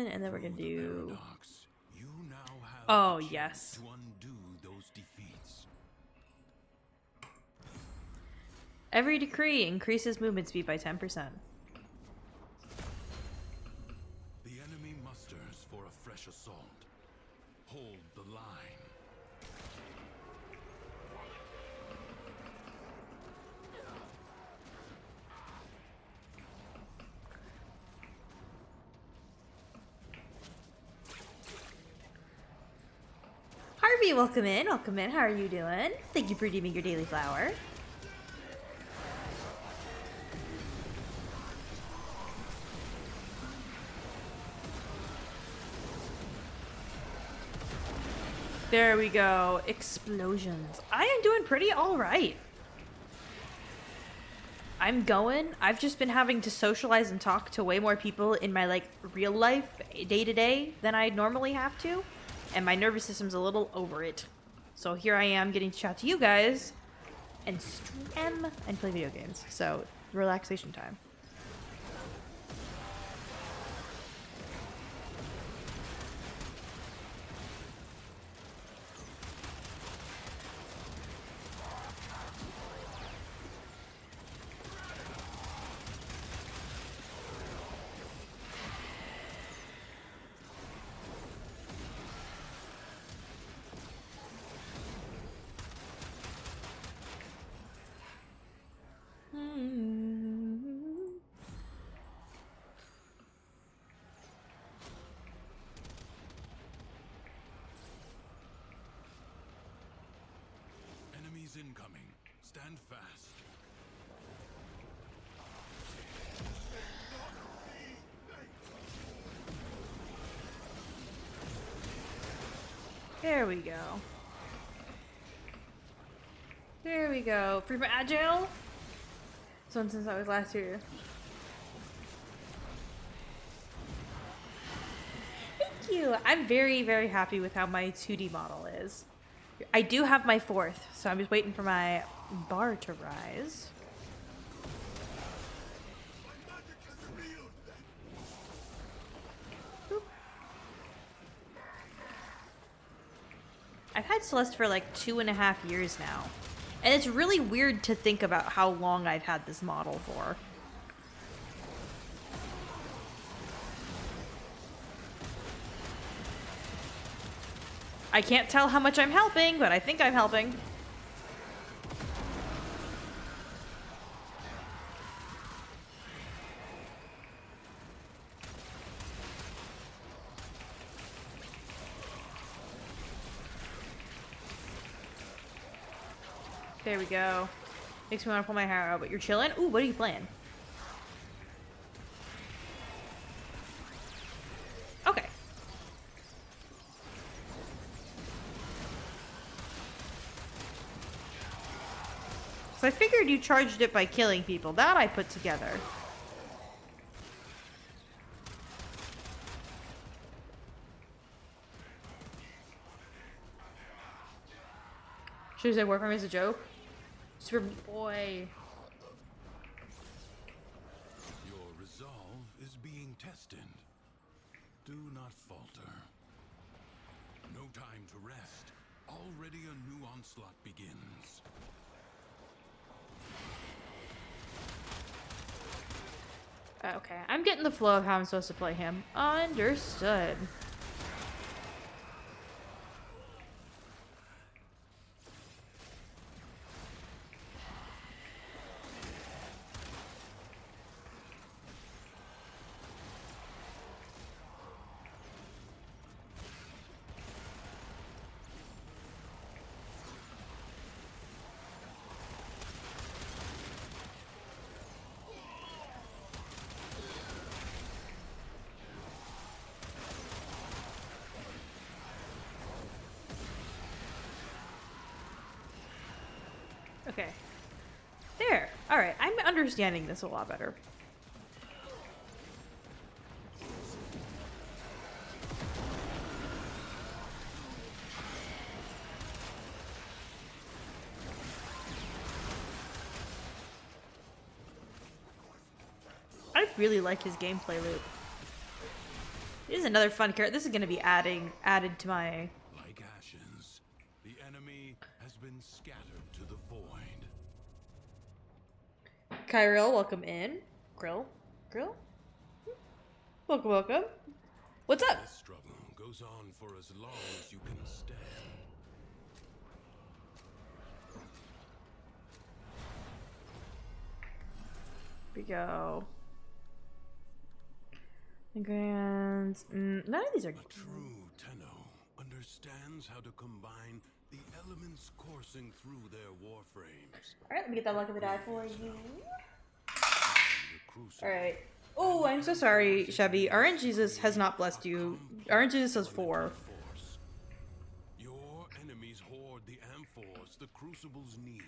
and then we're gonna do. Paradox. You now have Oh, the chance yes. to undo those defeats. Every decree increases movement speed by 10%. The enemy musters for a fresh assault. Hold the line. Harvey, welcome in. Welcome in. How are you doing? Thank you for redeeming your daily flower. There we go. Explosions. I am doing pretty alright. I'm going. I've just been having to socialize and talk to way more people in my like real life day to day than I normally have to. And my nervous system's a little over it. So here I am getting to chat to you guys and stream and play video games. So relaxation time. Enemies incoming. Stand fast. There we go. There we go. Free from agile. This one since I was last year. Thank you. I'm very, very happy with how my 2D model is. I do have my 4th, so I'm just waiting for my bar to rise. Boop. I've had Celeste for like 2.5 years now. And it's really weird to think about how long I've had this model for. I can't tell how much I'm helping, but I think I'm helping. There we go. Makes me want to pull my hair out, but you're chilling? Ooh, what are you playing? Okay. So I figured you charged it by killing people. That I put together. Should I say Warframe is a joke? Super boy. Your resolve is being tested. Do not falter. No time to rest. Already a new onslaught begins. Okay, I'm getting the flow of how I'm supposed to play him. Understood. Okay. There. Alright, I'm understanding this a lot better. I really like his gameplay loop. This is another fun character. This is going to be added to my... Like ashes, the enemy has been scattered to the void. Kyril, welcome in. Grill? Welcome, welcome. What's up? This struggle goes on for as long as you can stand. Here we go. Ingredients. None of these are... A true Tenno understands how to combine the elements coursing through their warframes. Alright, let me get that luck of the die for you. The crucible Alright. Oh, I'm so sorry, Chevy. RNG Jesus has not blessed you. RNG Jesus says 4. force. Your enemies hoard the amphors the crucibles need.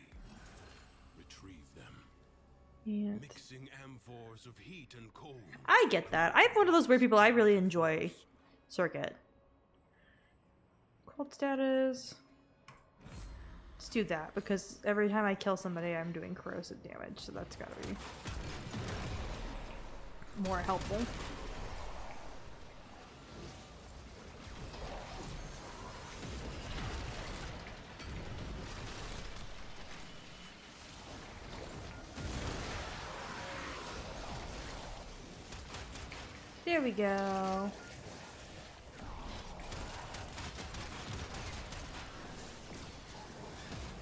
Retrieve them. Yeah. Mixing amphors of heat and cold. I get that. I'm one of those weird people. I really enjoy Circuit. Cold status. Let's do that, because every time I kill somebody, I'm doing corrosive damage, so that's gotta be more helpful. There we go.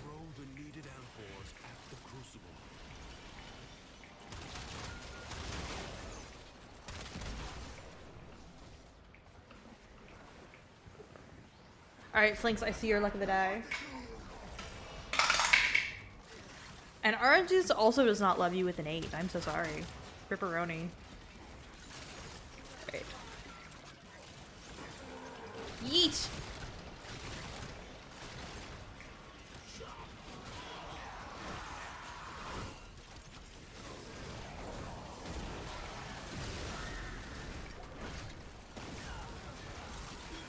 Throw the needed amphors at the crucible. Alright, Flinks, I see your luck of the die. And Oranges also does not love you with an 8. I'm so sorry. Ripperoni. Right. Yeet!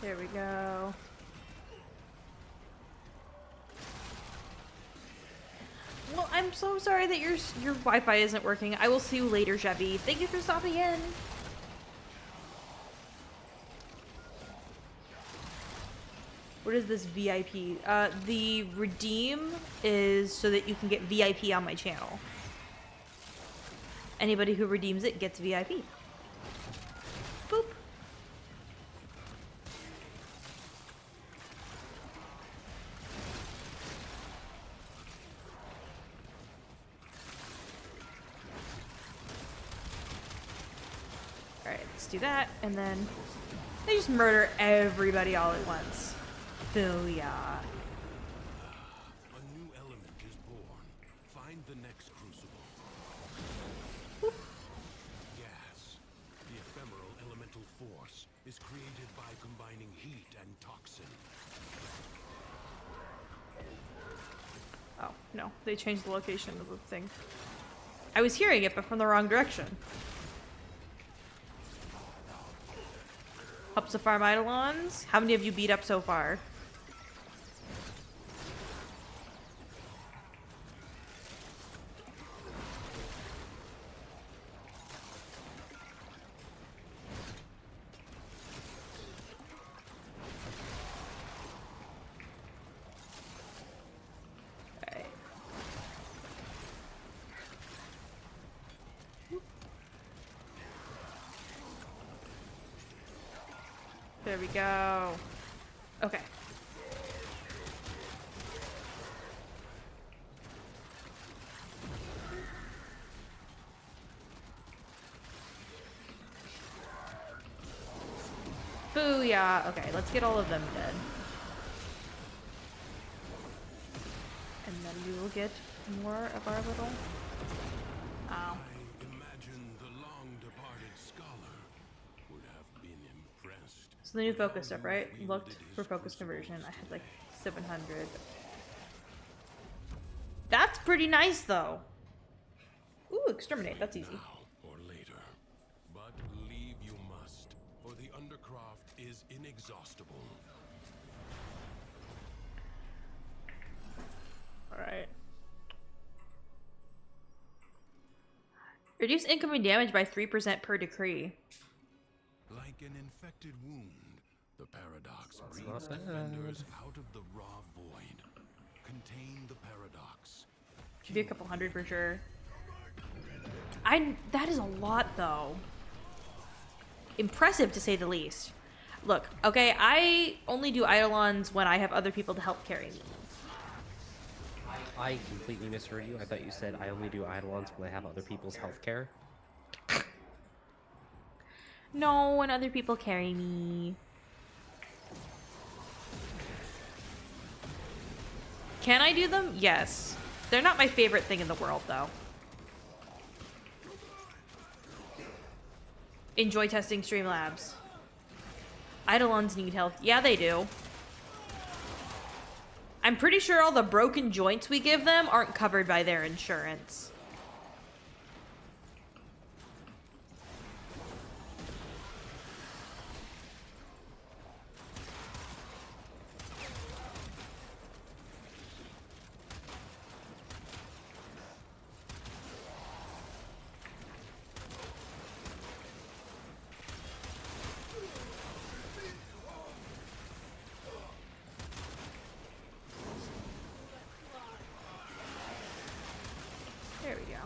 There we go. Well, I'm so sorry that your Wi-Fi isn't working. I will see you later, Chevy. Thank you for stopping in. What is this VIP? The redeem is so that you can get VIP on my channel. Anybody who redeems it gets VIP. Boop. Let's do that, and then they just murder everybody all at once. Booyah. A new element is born. Find the next crucible. Gas, the ephemeral elemental force, is created by combining heat and toxin. Oh, no. They changed the location of the thing. I was hearing it, but from the wrong direction. Helps to farm Eidolons. How many have you beat up so far? Okay. There we go. Okay. Booyah. Okay, let's get all of them dead. And then we will get more of our little... Ow. I imagine the long-departed scholar would have been impressed. So the new focus stuff, right? Looked for focus conversion. I had like 700. That's pretty nice though. Ooh, exterminate. That's easy. Now or later. But leave you must, for the Undercroft is inexhaustible. Alright. Reduce incoming damage by 3% per decree. Like an infected wound, the paradox not breathes bad. defenders out of the raw void. Contain the paradox. Should be a couple hundred for sure. That is a lot though. Impressive to say the least. Look, okay, I only do Eidolons when I have other people to help carry me. I completely misheard you. I thought you said I only do Eidolons when I have other people's healthcare. No, when other people carry me. Can I do them? Yes. They're not my favorite thing in the world, though. Enjoy testing Streamlabs. Eidolons need health. Yeah, they do. I'm pretty sure all the broken joints we give them aren't covered by their insurance. There we go.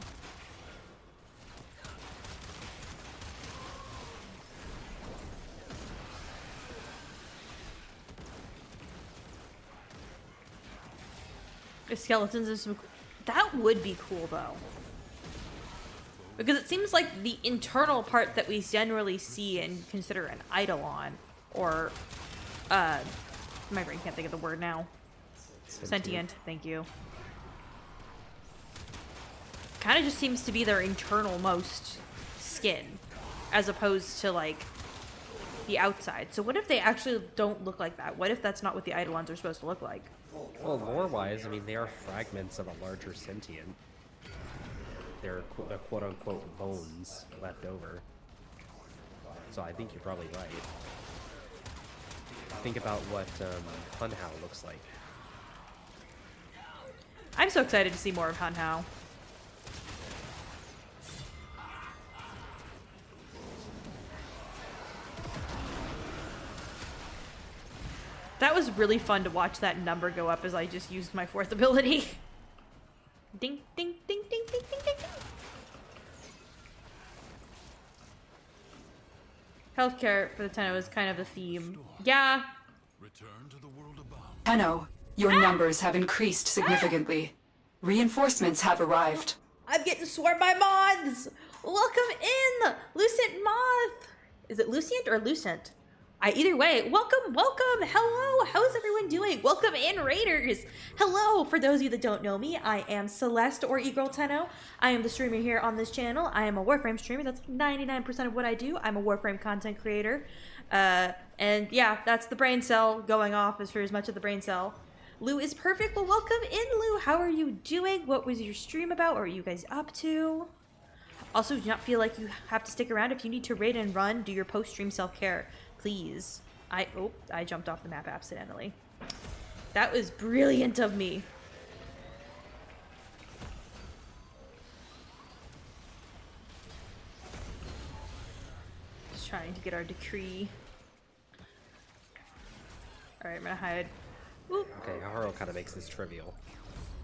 The skeletons of some... That would be cool, though. Because it seems like the internal part that we generally see and consider an Eidolon, or, my brain can't think of the word now. Sentient, thank you. Kind of just seems to be their internal most skin, as opposed to, like, the outside. So what if they actually don't look like that? What if that's not what the Eidolons are supposed to look like? Well, lore-wise, I mean, they are fragments of a larger sentient. They're quote-unquote bones left over. So I think you're probably right. Think about what Hunhao looks like. I'm so excited to see more of Hunhao. That was really fun to watch that number go up as I just used my fourth ability. Ding, ding, ding, ding, ding, ding, ding, ding. Healthcare for the Tenno is kind of the theme. Yeah. Return to the world above. Tenno, your numbers have increased significantly. Reinforcements have arrived. I'm getting swarmed by moths! Welcome in! Lucent Moth! Is it Lucient or Lucent? Either way, welcome. Hello, how's everyone doing? Welcome in, Raiders. Hello, for those of you that don't know me, I am Celeste or eGirl10. I am the streamer here on this channel. I am a Warframe streamer. That's 99% of what I do. I'm a Warframe content creator. And yeah, that's the brain cell going off as for as much of the brain cell. Lou is perfect. Well, welcome in, Lou. How are you doing? What was your stream about? What are you guys up to? Also, do not feel like you have to stick around. If you need to raid and run, do your post-stream self-care. Please. I jumped off the map accidentally. That was brilliant of me. Just trying to get our decree. Alright, I'm gonna hide. Oop. Okay, Haru kind of makes this trivial.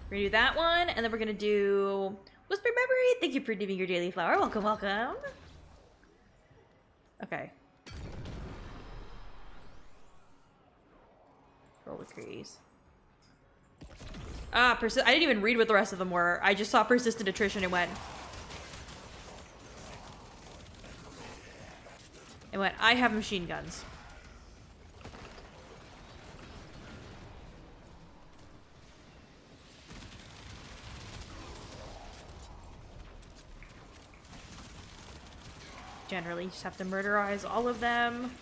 We're gonna do that one, and then we're gonna do Whisper Memory. Thank you for giving your daily flower. Welcome, welcome. Okay. Roll decrees. I didn't even read what the rest of them were. I just saw persistent attrition and went. I have machine guns. Generally, you just have to murderize all of them.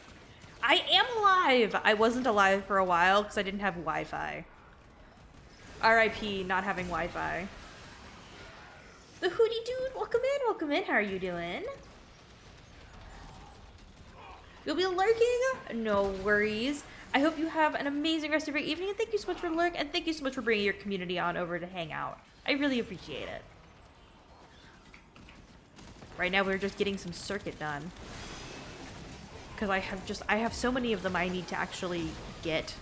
I am alive! I wasn't alive for a while because I didn't have Wi-Fi. RIP, not having Wi-Fi. The Hootie Dude, welcome in, welcome in. How are you doing? You'll be lurking? No worries. I hope you have an amazing rest of your evening, and thank you so much for lurk, and thank you so much for bringing your community on over to hang out. I really appreciate it. Right now we're just getting some circuit done. Because I have so many of them I need to actually get.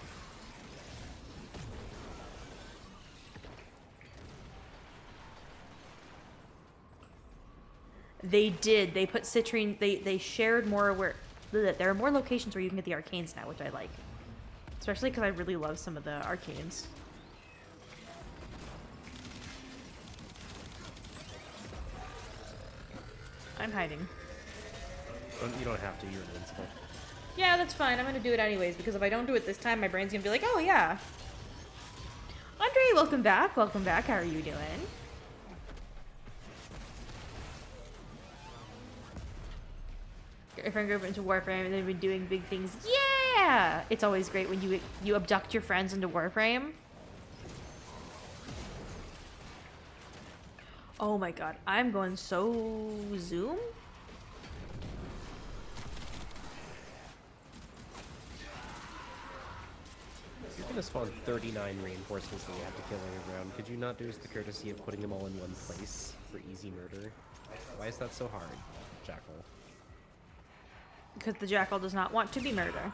They did. They put citrine, they shared more where, there are more locations where you can get the arcanes now, which I like. Especially because I really love some of the arcanes. I'm hiding. You don't have to, you're invincible. Yeah, that's fine. I'm gonna do it anyways, because if I don't do it this time, my brain's gonna be like, oh yeah. Andre, welcome back. Welcome back. How are you doing? Get your friend group into Warframe and they've been doing big things. Yeah! It's always great when you abduct your friends into Warframe. Oh my god, I'm going so zoom. You're gonna spawn 39 reinforcements that you have to kill every round. Could you not do us the courtesy of putting them all in one place for easy murder? Why is that so hard, Jackal? Because the Jackal does not want to be murdered.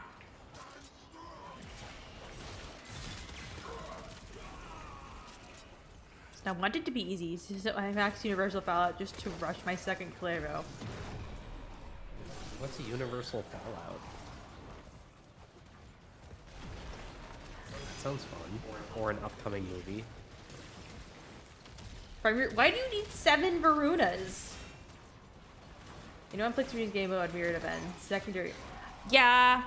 I want it to be easy, so I max Universal Fallout just to rush my second Claro. What's a Universal Fallout? That sounds fun. Or an upcoming movie. Why do you need 7 Varunas? You know, I'm playing through game mode, weird event. Secondary. Yeah.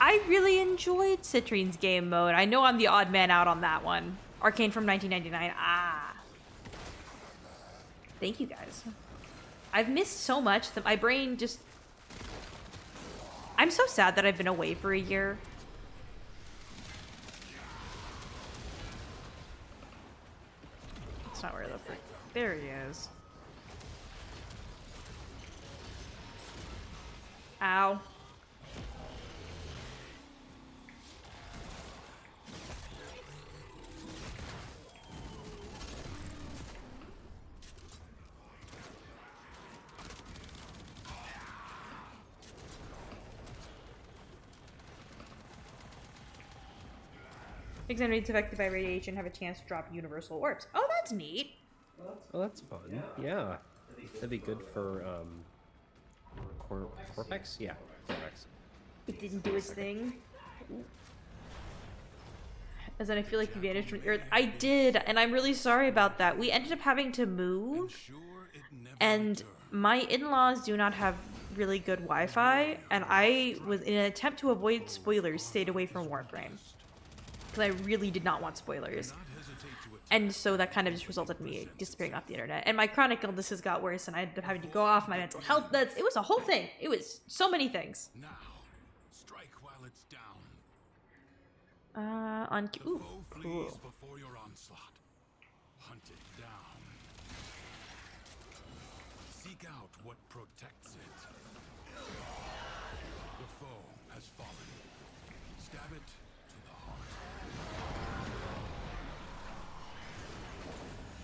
I really enjoyed Citrine's game mode. I know I'm the odd man out on that one. Arcane from 1999. Ah. Thank you guys. I've missed so much that my brain just... I'm so sad that I've been away for a year. That's not where the frick... There he is. Ow. Enemies affected by radiation have a chance to drop universal orbs. Oh, that's neat. Oh, that's fun. Yeah. That'd be good for, Corpex? Yeah, Corpex. It didn't do its thing. As in, I feel like you vanished from the earth. I did, and I'm really sorry about that. We ended up having to move, and my in-laws do not have really good Wi-Fi, and I was, in an attempt to avoid spoilers, stayed away from Warframe. Because I really did not want spoilers. And so that kind of just resulted in me disappearing off the internet. And my chronic illnesses got worse, and I ended up having to go off my mental health meds. It was a whole thing. It was so many things. Now, strike while it's down. On The ooh, foe flees cool. before your onslaught. Hunt it down. Seek out what protects it. The foe has fallen. Stab it to the heart.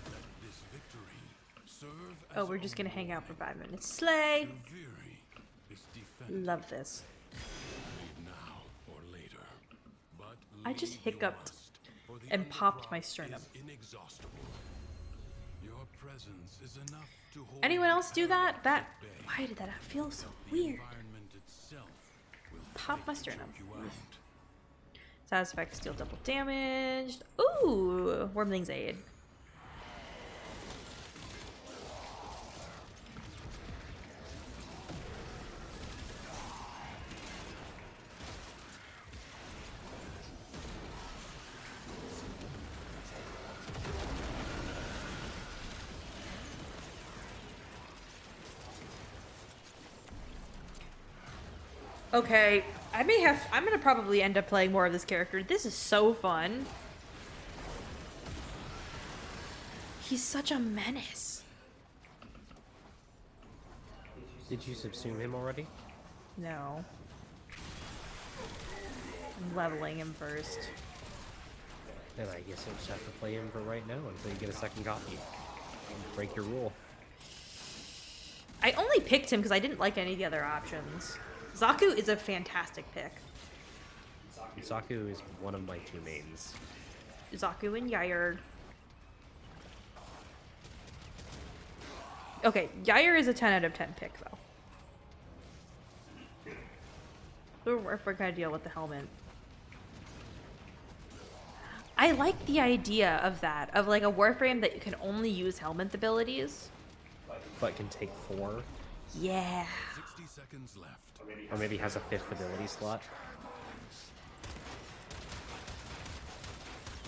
Let this victory serve as Oh, we're just a gonna hang out for warning. 5 minutes. Slay. Uviri is defended. Love this. Leave now or later. But I just leave you hiccuped must, for the and popped my undercroft sternum. is inexhaustible. Your presence is enough to hold Anyone else do that? paradox That. at bay. Why did that feel so The weird? environment itself will Pop fight my to sternum. choke you out. Satisfact steal double damaged. Ooh, Wormling's Aid. Okay, I'm gonna probably end up playing more of this character. This is so fun. He's such a menace. Did you subsume him already? No. I'm leveling him first. Then I guess you'll just have to play him for right now until you get a second copy. Break your rule. I only picked him because I didn't like any of the other options. Zaku is a fantastic pick. Saku is one of my two mains. Zaku and Yair. Okay, Yair is a 10 out of 10 pick, though. We're gonna deal with the helmet. I like the idea of that, of like a Warframe that you can only use helmet abilities. But can take 4. Yeah. 60 seconds left. Or maybe has a 5th ability slot.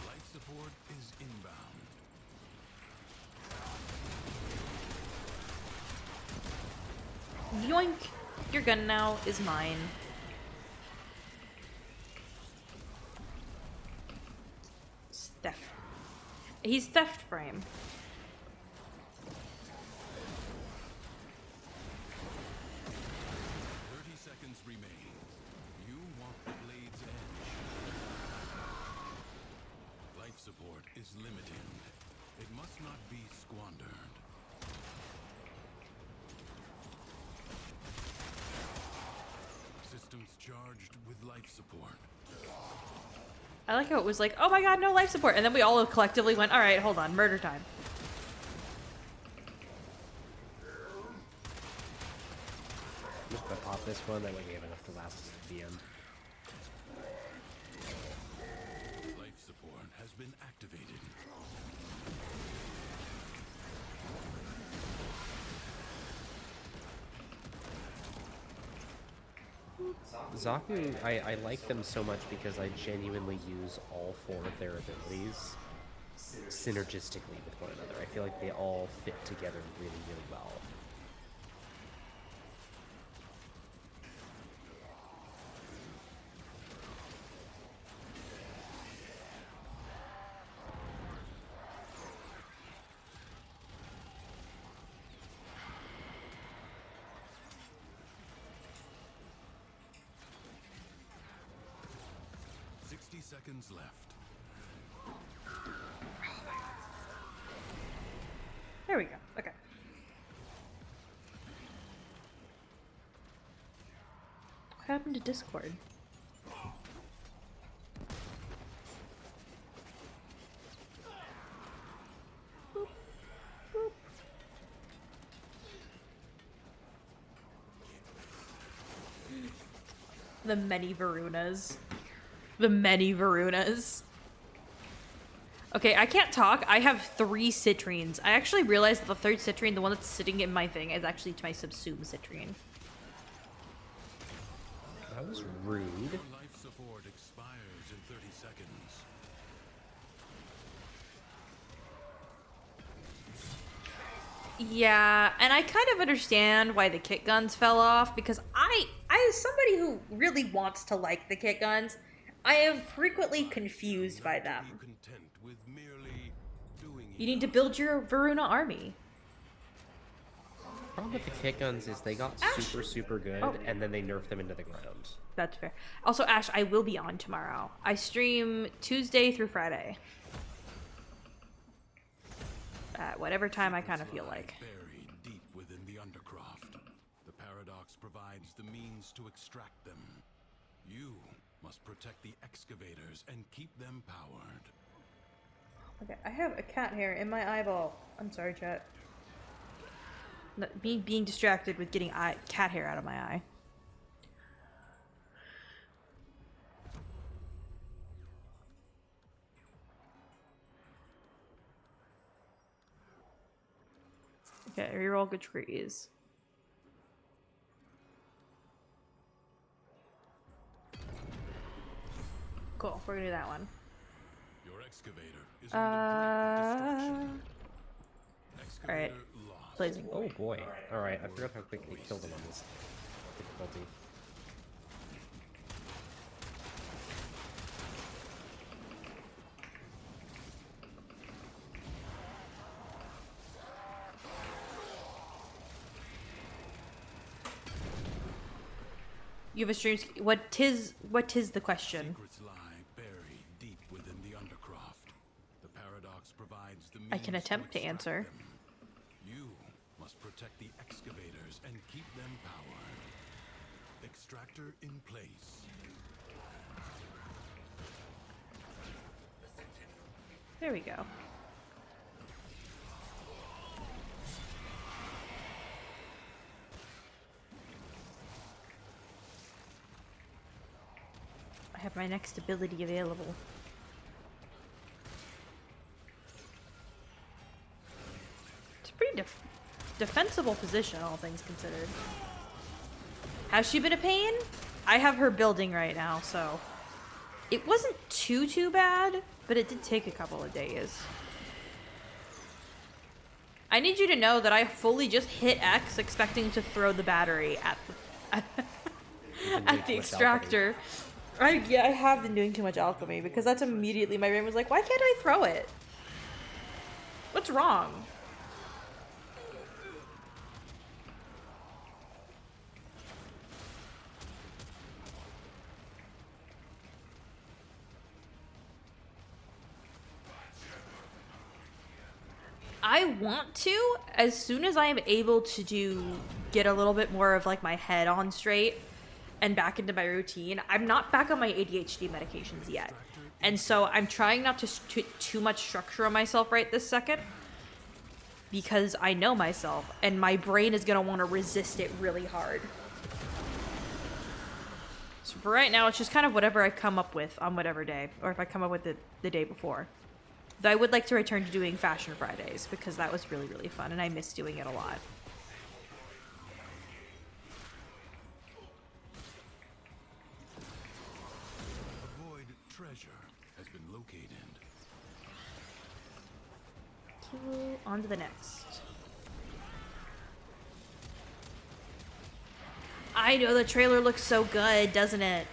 Life support is inbound. Yoink! Your gun now is mine. Theft. He's theft frame. 30 seconds remain. You want the blade's edge. Life support is limited. It must not be squandered. Systems charged with life support. I like how it was like, oh my god, no life support. And then we all collectively went, alright, hold on, murder time. I'm just gonna pop this one, that way we have enough to last us to the end. Life support has been activated. Zaku, I like them so much because I genuinely use all 4 of their abilities synergistically with one another. I feel like they all fit together really, really well. Seconds left. There we go. Okay. What happened to Discord? Boop. Boop. The many Varunas. The many Varunas. Okay, I can't talk. I have 3 citrines. I actually realized that the 3rd citrine, the one that's sitting in my thing, is actually my subsume citrine. That was rude. Life support expires in 30 seconds. Yeah, and I kind of understand why the kit guns fell off, because I as somebody who really wants to like the kit guns, I am frequently confused by them. Be content with merely doing You need to build your Varuna army. Problem with the kit guns is they got super good, and then they nerfed them into the ground. That's fair. Also, Ash, I will be on tomorrow. I stream Tuesday through Friday. At whatever time I kind of feel like. Buried deep within the undercroft, the paradox provides the means to extract them. You must protect the excavators and keep them powered. Okay, I have a cat hair in my eyeball. I'm sorry, chat. Me being distracted with getting cat hair out of my eye. Okay, reroll good trees. Cool, we're gonna do that one. Your excavator is on the brink of destruction. Alright. Excavator lost. Blazing. Oh boy. Alright, I forgot how quick they killed him on this difficulty. You have a stream. What tis the question? Secrets lie buried deep within the undercroft. The paradox provides the I can means attempt to extract answer. them. You must protect the excavators and keep them powered. Extractor in place. There we go. I have my next ability available. It's a pretty defensible position, all things considered. Has she been a pain? I have her building right now, so it wasn't too bad, but it did take a couple of days. I need you to know that I fully just hit X expecting to throw the battery at the extractor. Yeah, I have been doing too much alchemy because that's immediately my brain was like, why can't I throw it? What's wrong? I want to, as soon as I am able to get a little bit more of like my head on straight and back into my routine. I'm not back on my ADHD medications yet. And so I'm trying not to put too much structure on myself right this second because I know myself and my brain is going to want to resist it really hard. So for right now, it's just kind of whatever I come up with on whatever day, or if I come up with it the day before. Though I would like to return to doing Fashion Fridays because that was really, really fun and I miss doing it a lot. Void treasure has been located. On to the next. I know, the trailer looks so good, doesn't it?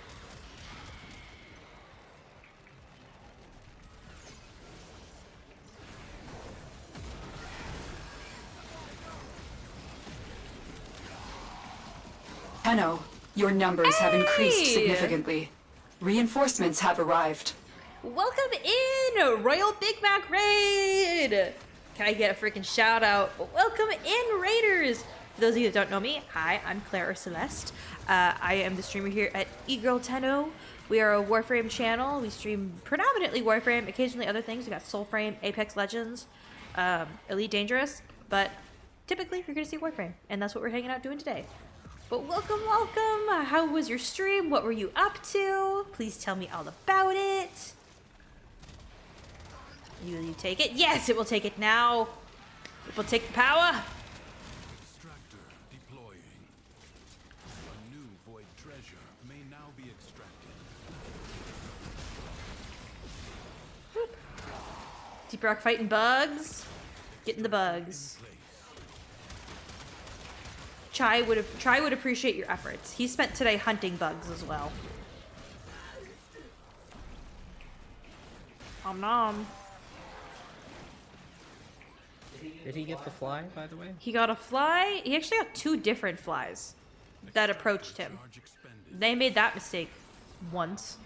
Tenno, your numbers have increased significantly. Reinforcements have arrived. Welcome in, Royal Big Mac Raid! Can I get a freaking shout out? Welcome in, Raiders! For those of you that don't know me, hi, I'm Claire or Celeste. I am the streamer here at eGirl Tenno. We are a Warframe channel. We stream predominantly Warframe, occasionally other things. We got Soulframe, Apex Legends, Elite Dangerous, but typically you're gonna see Warframe, and that's what we're hanging out doing today. But welcome, welcome! How was your stream? What were you up to? Please tell me all about it. You take it. Yes, it will take it now. It will take the power. Extractor deploying. A new void treasure may now be extracted. Deep Rock fighting bugs. Getting the bugs. Chai would appreciate your efforts. He spent today hunting bugs as well. Om nom. Did he get the fly, by the way? He got a fly. He actually got 2 different flies that approached him. Charge expended. They made that mistake once.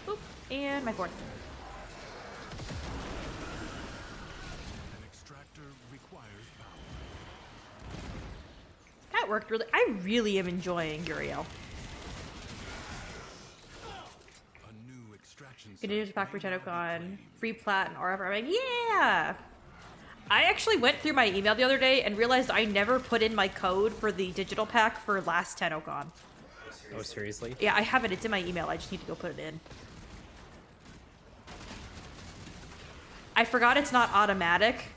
Oop, and my 4th. An extractor requires power. That worked really. I really am enjoying Uriel. A new extraction Continuous site pack for may now be TennoCon. claimed. Free plat and RF. I'm like, yeah! I actually went through my email the other day and realized I never put in my code for the digital pack for last TennoCon. Oh, seriously? Yeah, I have it. It's in my email. I just need to go put it in. I forgot it's not automatic.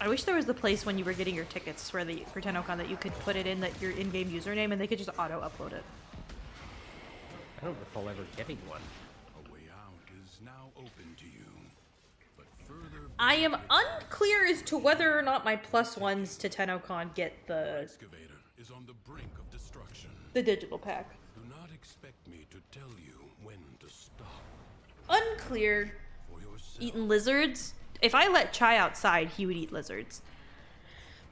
I wish there was the place when you were getting your tickets for TennoCon that you could put it in that your in-game username and they could just auto-upload it. I don't recall ever getting one. A way out is now open to you. But further I am unclear as to whether or not my +1s to TennoCon get the excavator is on the brink of destruction. digital pack. Do not expect me to tell you when to stop. Unclear. For yourself. Eating lizards? If I let Chai outside, he would eat lizards.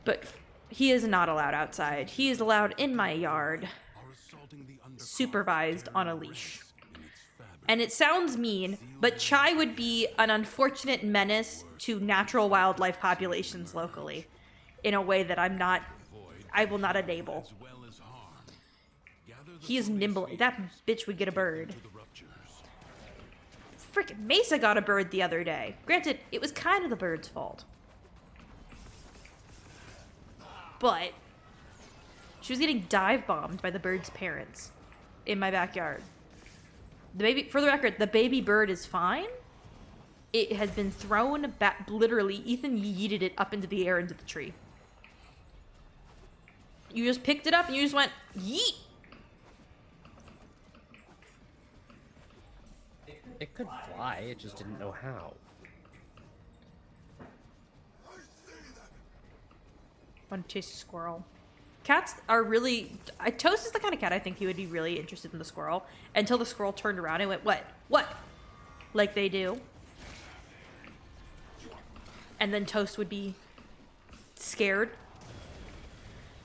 But he is not allowed outside. He is allowed in my yard, Are assaulting the undercroft supervised on a tearing leash. rents in its fabric. And it sounds mean, but Chai would be an unfortunate menace to natural wildlife populations locally in a way that I will not enable. As well as harm. Gather the He is nimble. furries That bitch would get a bird. to the ruptures. Frickin' Mesa got a bird the other day. Granted, it was kind of the bird's fault. But she was getting dive bombed by the bird's parents in my backyard. The baby, for the record, the baby bird is fine. It has been thrown back, literally, Ethan yeeted it up into the air into the tree. You just picked it up and you just went, yeet! It could fly, it just didn't know how. Want to chase a squirrel. Cats are really... Toast is the kind of cat I think he would be really interested in the squirrel. Until the squirrel turned around and went, what? What? Like they do. And then Toast would be scared.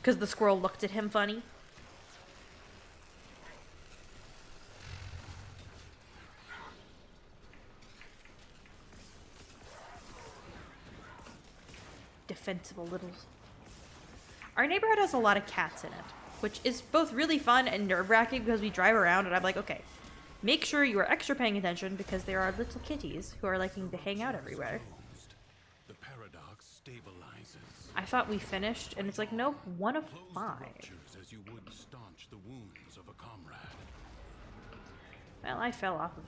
Because the squirrel looked at him funny. Defensible little... Our neighborhood has a lot of cats in it, which is both really fun and nerve-wracking because we drive around and I'm like, okay, make sure you are extra paying attention because there are little kitties who are liking to hang out everywhere. The paradox stabilizes. I thought we finished, and it's like, nope, 1 of Close 5. the ruptures as you would staunch the wounds of a comrade. Well, I fell off of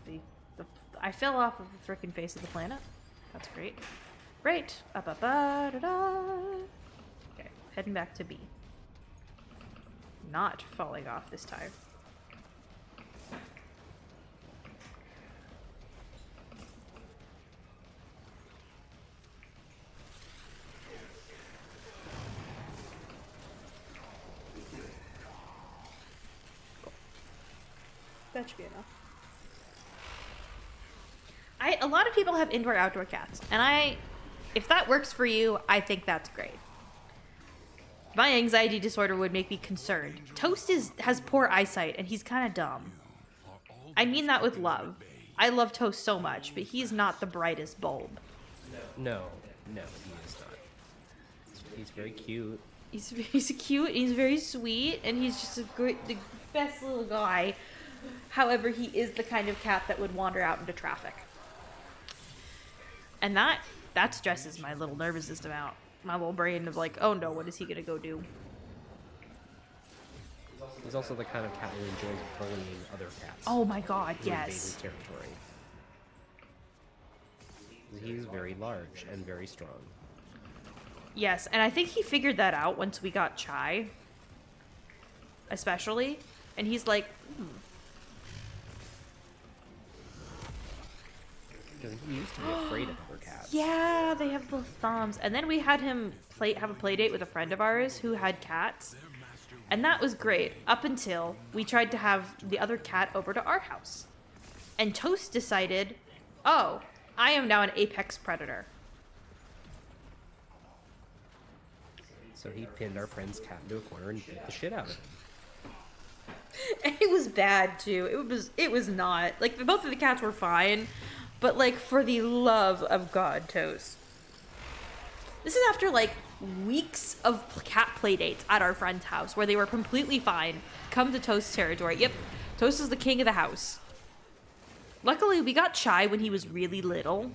I fell off of the frickin' face of the planet. That's great. Great. Da-da. Okay, heading back to B. Not falling off this time. Cool. That should be enough. A lot of people have indoor-outdoor cats, and if that works for you, I think that's great. My anxiety disorder would make me concerned. Toast has poor eyesight, and he's kind of dumb. I mean that with love. I love Toast so much, but he's not the brightest bulb. No, he is not. He's very cute. He's cute, he's very sweet, and he's just the best little guy. However, he is the kind of cat that would wander out into traffic. And that stresses my little nervous system out. My little brain of like, oh no, what is he gonna go do? He's also the kind of cat who enjoys bullying other cats. Oh my god, who invade his yes. territory. He's very large and very strong. Yes, and I think he figured that out once we got Chai. Especially. And he's like, Because he used to be afraid of other cats. yeah, they have little thumbs. And then we had him have a play date with a friend of ours who had cats. And that was great, up until we tried to have the other cat over to our house. And Toast decided, oh, I am now an apex predator. So he pinned our friend's cat into a corner and beat the shit out of it. And it was bad, too. It was not. Like, both of the cats were fine. But, like, for the love of God, Toast. This is after, like, weeks of cat play dates at our friend's house where they were completely fine. Come to Toast territory. Yep, Toast is the king of the house. Luckily, we got Chai when he was really little.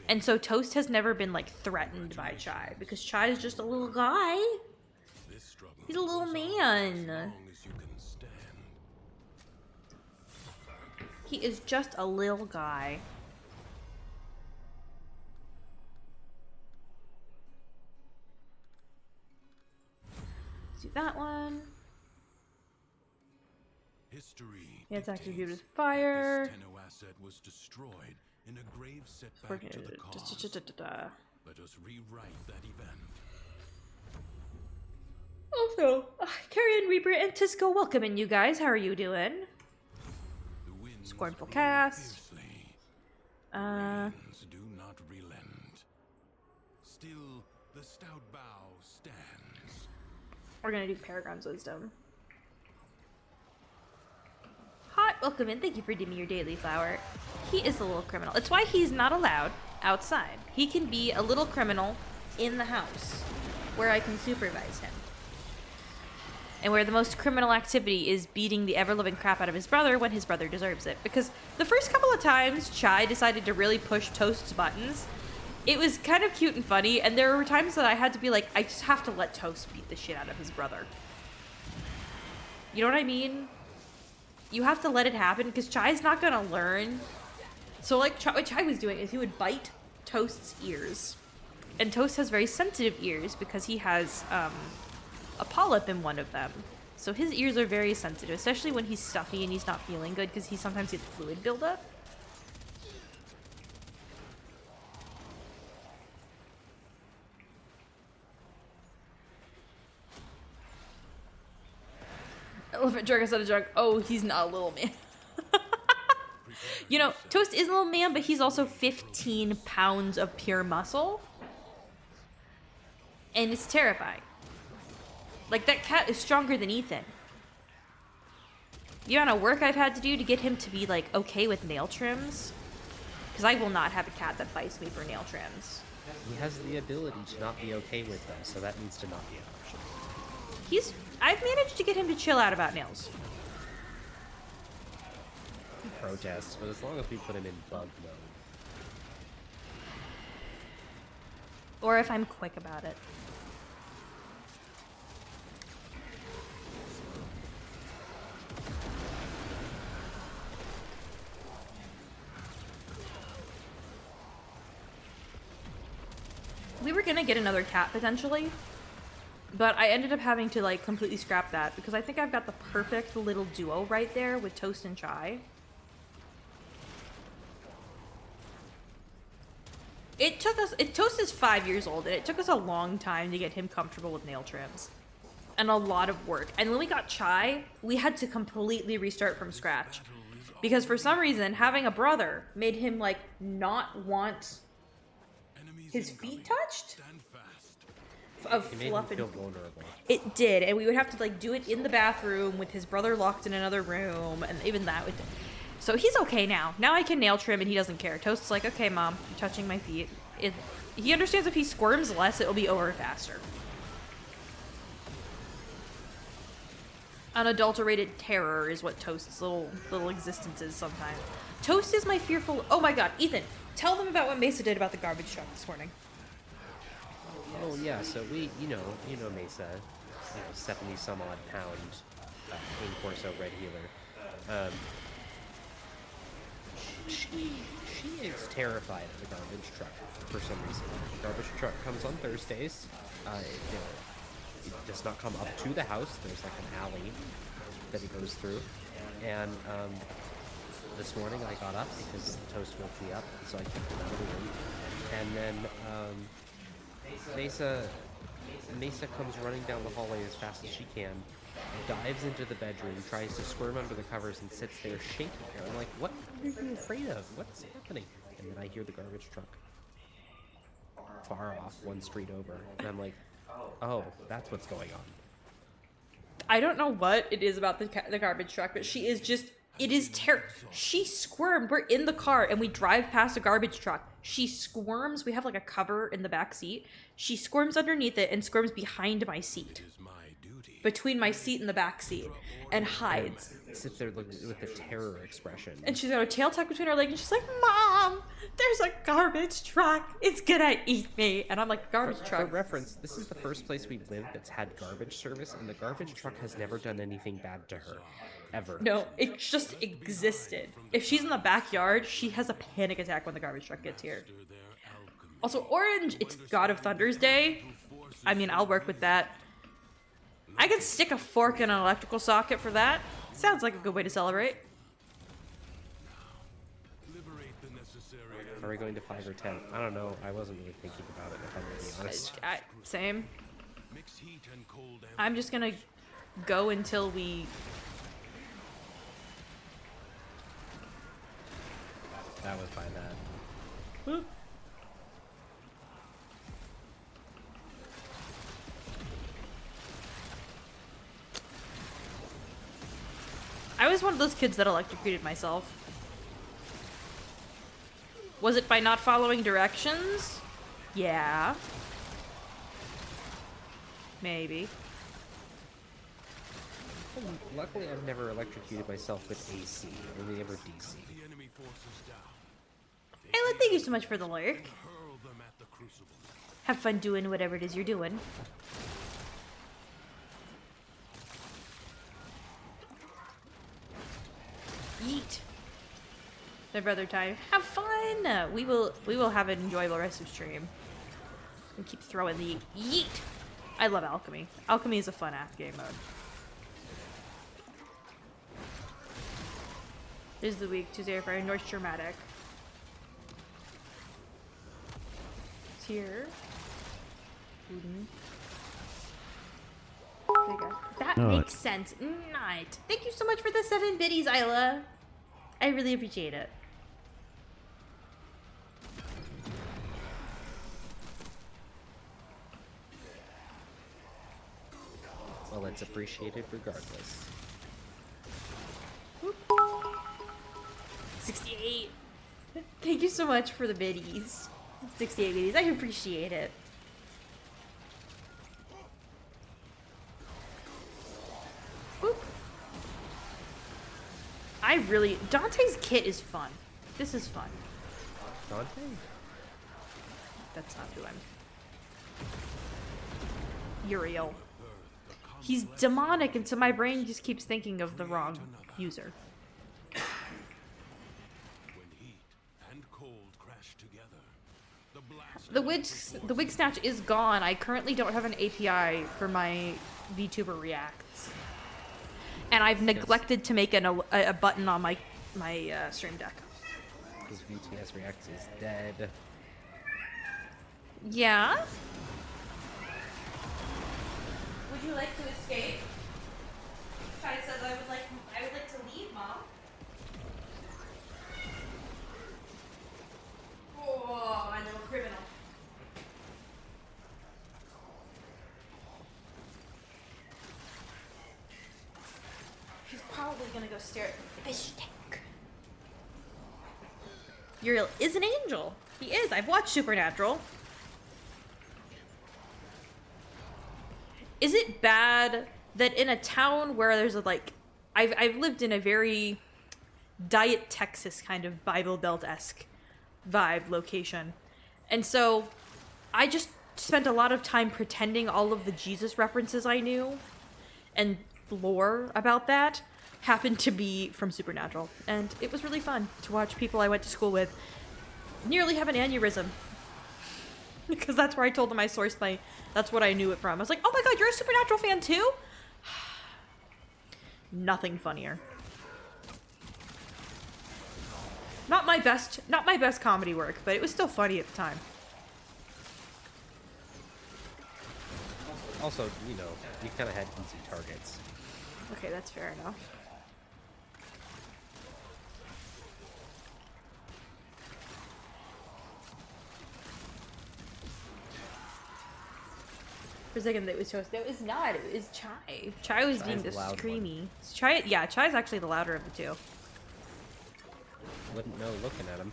And so Toast has never been, like, threatened by Chai. Because Chai is just a little guy. He's a little man. He is just a little guy. Let's do that one. History. Yeah, it's activated with fire. This Tenno asset was destroyed in a grave setback to the cause. Let us rewrite that event. Also, Carrion Reaper and Tisco, welcoming you guys. How are you doing? Scornful cast. Winds do not relent. Still, the stout bough stands. We're gonna do Paragon's Wisdom. Hot, welcome in. Thank you for giving me your daily flower. He is a little criminal. It's why he's not allowed outside. He can be a little criminal in the house, where I can supervise him. And where the most criminal activity is beating the ever-loving crap out of his brother when his brother deserves it. Because the first couple of times Chai decided to really push Toast's buttons, it was kind of cute and funny, and there were times that I had to be like, I just have to let Toast beat the shit out of his brother. You know what I mean? You have to let it happen, because Chai's not gonna learn. So like, what Chai was doing is he would bite Toast's ears. And Toast has very sensitive ears because he has, a polyp in one of them. So his ears are very sensitive, especially when he's stuffy and he's not feeling good because he sometimes gets fluid buildup. Elephant drug is not a drug. Oh, he's not a little man. You know, Toast is a little man, but he's also 15 pounds of pure muscle. And it's terrifying. Like, that cat is stronger than Ethan. The amount of work I've had to do to get him to be, like, okay with nail trims. Because I will not have a cat that bites me for nail trims. He has the ability to not be okay with them, so that needs to not be an option. I've managed to get him to chill out about nails. He protests, but as long as we put him in bug mode. Or if I'm quick about it. We were gonna get another cat potentially, but I ended up having to like completely scrap that because I think I've got the perfect little duo right there with Toast and Chai. Toast is 5 years old and it took us a long time to get him comfortable with nail trims. And a lot of work. And when we got Chai, we had to completely restart from scratch. Because for some reason, having a brother made him like not want his feet touched? Of It made him feel vulnerable. It did, and we would have to like do it in the bathroom with his brother locked in another room, and even that would. So he's okay now. Now I can nail trim, and he doesn't care. Toast's like, okay, mom, you're touching my feet. He understands if he squirms less, it will be over faster. unadulterated terror is what Toast's little existence is sometimes. Toast is my fearful. Oh my god, Ethan, tell them about what Mesa did about the garbage truck this morning. Oh yeah, so we, you know Mesa, 70 some odd pound in Corso Red Healer. She is terrified of the garbage truck for some reason. The garbage truck comes on Thursdays. It does not come up to the house. There's like an alley that it goes through. And this morning I got up because Toast woke me up, so I kicked him out of the room. And then Mesa comes running down the hallway as fast as she can, dives into the bedroom, tries to squirm under the covers, and sits there shaking. And I'm like, what are you afraid of? What's happening? And then I hear the garbage truck far off, one street over. And I'm like, oh, that's what's going on. I don't know what it is about the garbage truck, but she is just, it is she squirmed. We're in the car and we drive past a garbage truck. She squirms. We have like a cover in the back seat. She squirms underneath it and squirms behind my seat, between my seat and the back seat, and hides. Sits there looking with a terror expression. And she's got her tail tucked between her legs, and she's like, "Mom, there's a garbage truck. It's gonna eat me." And I'm like, "Garbage truck." For reference, this is the first place we've lived that's had garbage service, and the garbage truck has never done anything bad to her, ever. No, it just existed. If she's in the backyard, she has a panic attack when the garbage truck gets here. Also, Orange, it's God of Thunder's Day. I mean, I'll work with that. I can stick a fork in an electrical socket for that. Sounds like a good way to celebrate. Are we going to 5 or 10? I don't know. I wasn't really thinking about it, if I'm going to be honest. Same. I'm just gonna go until we... That was by that. Whoop. I was one of those kids that electrocuted myself. Was it by not following directions? Yeah. Maybe. Luckily, I've never electrocuted myself with AC, only ever DC. Ayla, thank you so much for the lurk. Have fun doing whatever it is you're doing. Yeet. My brother time. Have fun. We will have an enjoyable rest of stream. And keep throwing the yeet. I love alchemy. Alchemy is a fun ass game mode. This is the week, Tuesday or Friday, North Dramatic. It's here. That makes sense. Night. Thank you so much for the 7 biddies, Isla. I really appreciate it. Well, it's appreciated regardless. Whoop. 68. Thank you so much for the biddies. 68 biddies. I appreciate it. Whoop. Dante's kit is fun. This is fun. Dante? That's not who I'm... Uriel. He's demonic, and so my brain just keeps thinking of the wrong user. The wig snatch is gone. I currently don't have an API for my VTuber Reacts. And I've neglected to make a button on my stream deck. Because VTS Reacts is dead. Yeah? Would you like to escape? Kai says I would like to leave, Mom. Oh, I know a criminal. She's probably gonna go stare at the fish tank. Uriel is an angel. He is. I've watched Supernatural. Is it bad that in a town where there's a, like, I've lived in a very Diet Texas kind of Bible Belt-esque vibe location. And so I just spent a lot of time pretending all of the Jesus references I knew and lore about that happened to be from Supernatural. And it was really fun to watch people I went to school with nearly have an aneurysm. Because that's where I told them I sourced that's what I knew it from. I was like, oh my god, you're a Supernatural fan too? Nothing funnier. Not my best comedy work, but it was still funny at the time. Also, you know, you kind of had easy targets. Okay, that's fair enough. For a second, that was toast. That was not. It was Chai. Chai was being the screamy. Chai, yeah, Chai's actually the louder of the two. Wouldn't know looking at him.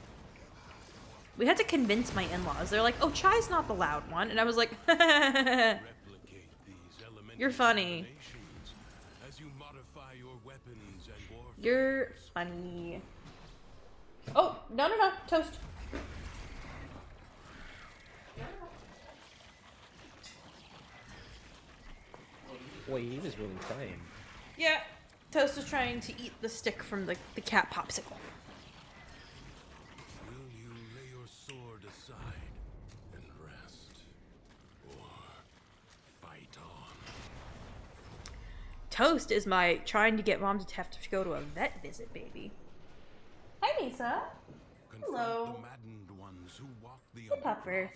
We had to convince my in-laws. They're like, "Oh, Chai's not the loud one," and I was like, "You're funny. As you modify your weapons and warfare. You're funny." Oh, no, toast. Boy, he was really trying. Yeah, Toast was trying to eat the stick from the cat popsicle. Will you lay your sword aside and rest? Or fight on? Toast is my trying to get mom to have to go to a vet visit, baby. Hi, Mesa. Confront Hello. the maddened ones who walk the Hey, Pupper. underground,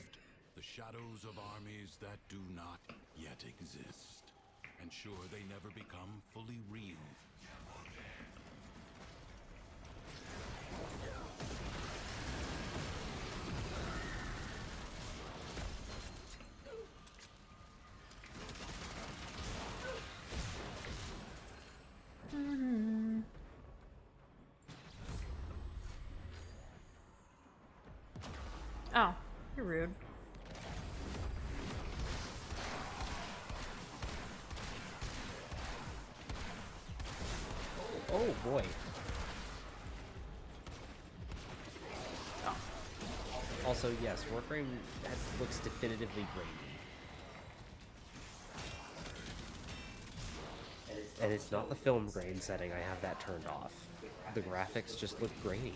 the shadows of armies that do not yet exist. Ensure they never become fully real. Oh, you're rude. Oh boy. Oh. Also, yes, Warframe looks definitively grainy. And it's not the film grain setting, I have that turned off. The graphics just look grainy.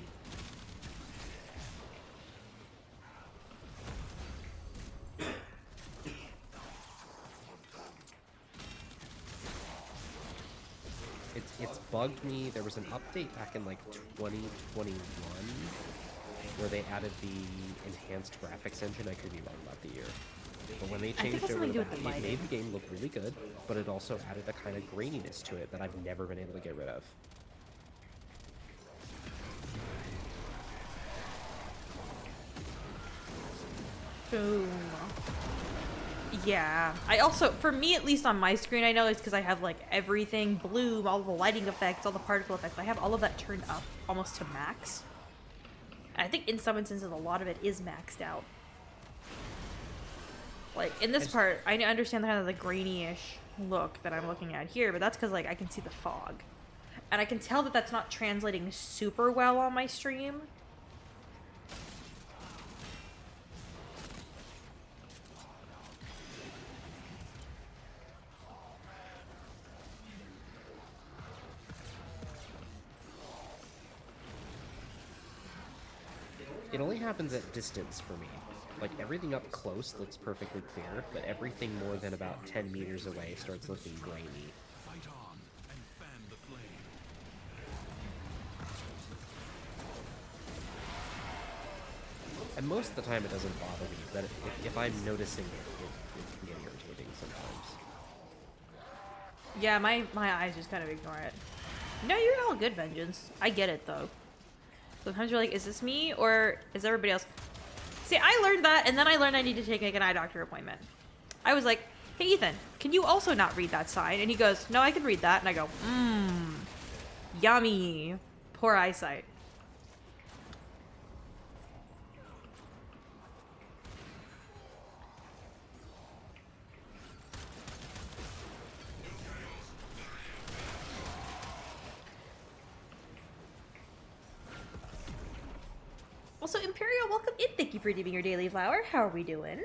It's bugged me. There was an update back in like 2021 where they added the enhanced graphics engine. I could be wrong about the year. But when they changed over to that, it made the game look really good, but it also added a kind of graininess to it that I've never been able to get rid of. Boom. Yeah. I also, for me, at least on my screen, I know it's because I have like everything, bloom, all the lighting effects, all the particle effects. I have all of that turned up almost to max. And I think in some instances, a lot of it is maxed out. Like, in this part, I understand kind of the grainy-ish look that I'm looking at here, but that's because, like, I can see the fog. And I can tell that that's not translating super well on my stream. It only happens at distance for me. Like, everything up close looks perfectly clear, but everything more than about 10 meters away starts looking grainy. Fight on and fan the flame. And most of the time it doesn't bother me, but if I'm noticing it can get irritating sometimes. Yeah, my eyes just kind of ignore it. No, you're all good, Vengeance. I get it, though. Sometimes you're like, is this me, or is everybody else? See, I learned that, and then I learned I need to take like, an eye doctor appointment. I was like, hey, Ethan, can you also not read that sign? And he goes, no, I can read that. And I go, yummy. Poor eyesight. Also, Imperial, welcome in. Thank you for redeeming your daily flower. How are we doing?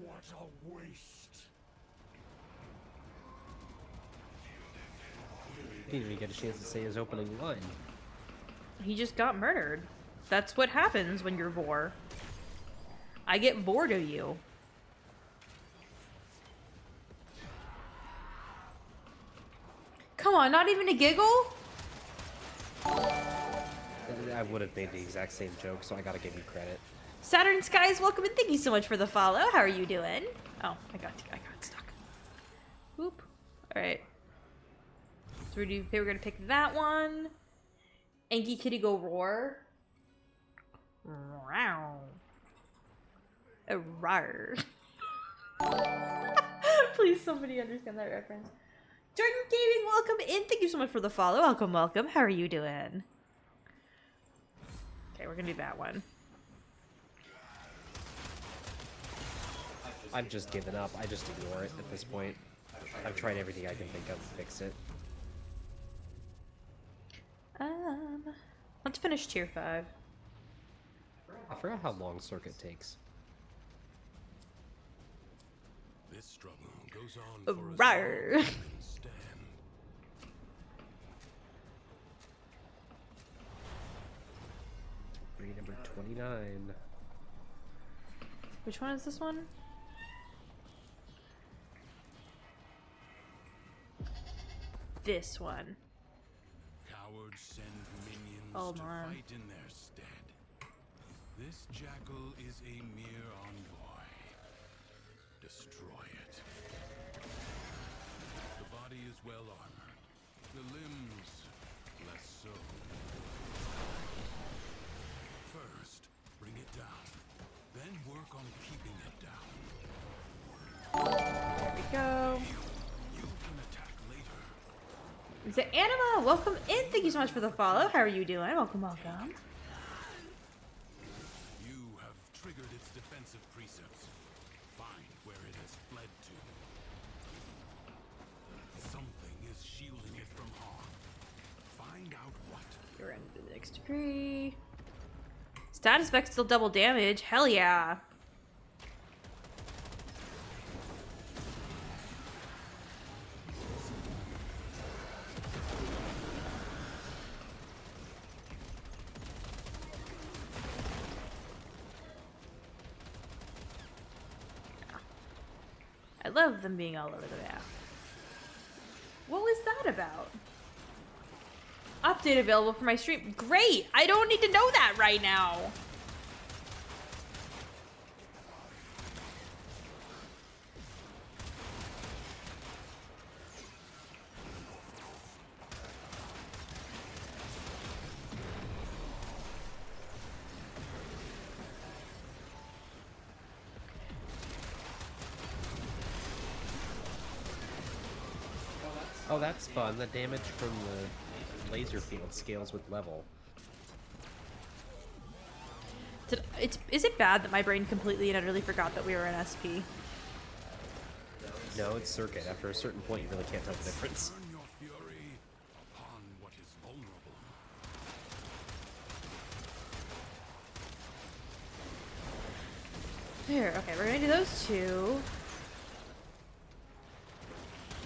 What a waste. He didn't even get a chance to say his opening line. He just got murdered. That's what happens when you're Vor. I get bored of you. Come on, not even a giggle? I would have made the exact same joke, so I gotta give you credit. Saturn Skies, welcome and thank you so much for the follow. How are you doing? Oh, I got stuck. Whoop. Alright. So we're gonna pick that one. Anky Kitty go roar. Wow. A rar. Please somebody understand that reference. Jordan Gaming, welcome in. Thank you so much for the follow. Welcome, welcome. How are you doing? Okay, we're gonna do that one. I've just given up. I just ignore it at this point. I've tried everything I can think of to fix it. Let's finish tier 5. I forgot how long Circuit takes. This struggle goes on for as Rar. long as you can stand. Breed number 29. Which one is this one? This one. Cowards send minions Oh, to man. fight in their stead. This jackal is a mere envoy. Destroy it. The body is well armored. The limbs, less so. First, bring it down. Then work on keeping it down. There we go. You can attack later. Is it Anima? Welcome in. Thank you so much for the follow. How are you doing? Welcome, welcome. You have triggered its defensive precepts. Find where it has fled to. Something is shielding it from harm. Find out what. You're into the next degree. Status effect still double damage. Hell yeah. I love them being all over the map. What was that about? Update available for my stream. Great! I don't need to know that right now. Oh, that's fun. The damage from the laser field scales with level. Is it bad that my brain completely and utterly forgot that we were in SP? No, it's Circuit. After a certain point, you really can't tell the difference. Turn your fury upon what is vulnerable. Here, okay, we're gonna do those two.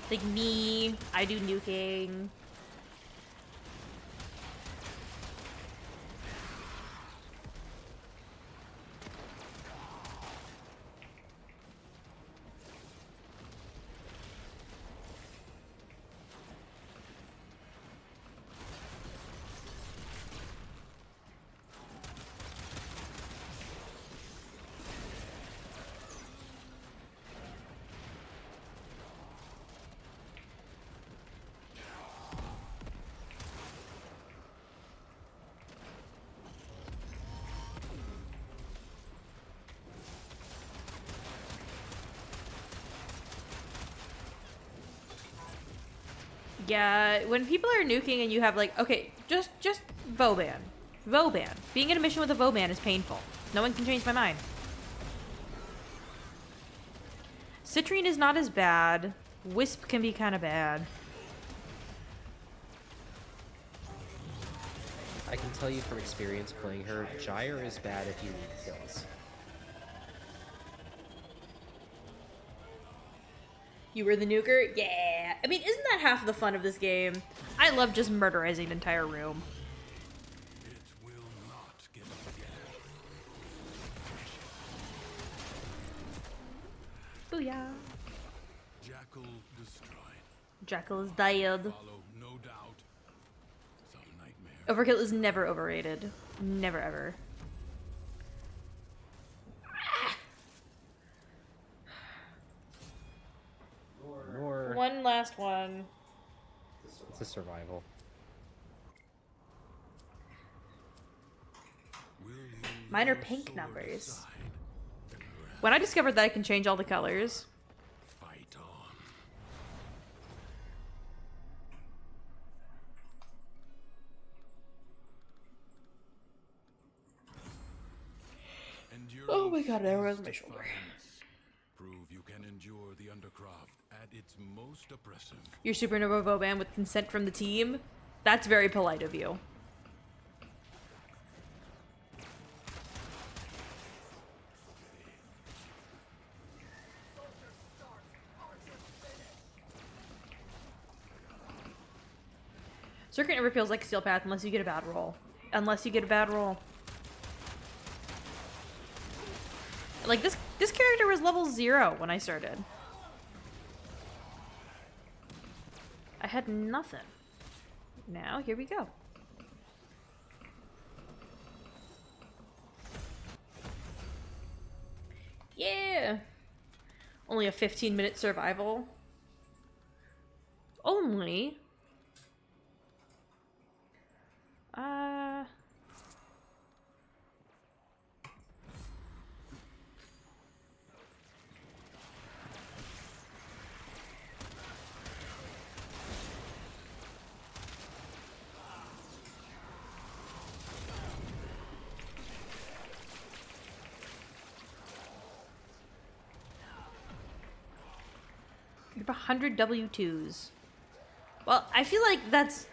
Like me, I do nuking. Yeah, when people are nuking and you have like, okay, just Vauban. Vauban. Being in a mission with a Vauban is painful. No one can change my mind. Citrine is not as bad. Wisp can be kind of bad. I can tell you from experience playing her, Gyre is bad if you need kills. You were the nuker? Yeah. I mean, isn't that half the fun of this game? I love just murderizing an entire room. It will not give up again. Booyah. Jackal destroyed. Jackal is dead. Follow, no doubt. Some nightmare. Overkill is never overrated. Never ever. Nor One last one. it's a survival. Will you Mine are lay pink sword numbers. aside and When I discovered that I can change all the colors, fight on? oh my god, there was Endurance my is shoulder. defiance. Prove you can endure the undercroft at its most oppressive. Your supernova Boban with consent from the team, that's very polite of you. Circuit never feels like Steel Path unless you get a bad roll. Unless you get a bad roll. Like, this character was level 0 when I started. I had nothing. Now, here we go. Yeah! Only a 15-minute survival. Only? You have 100 W2s. Well, I feel like that's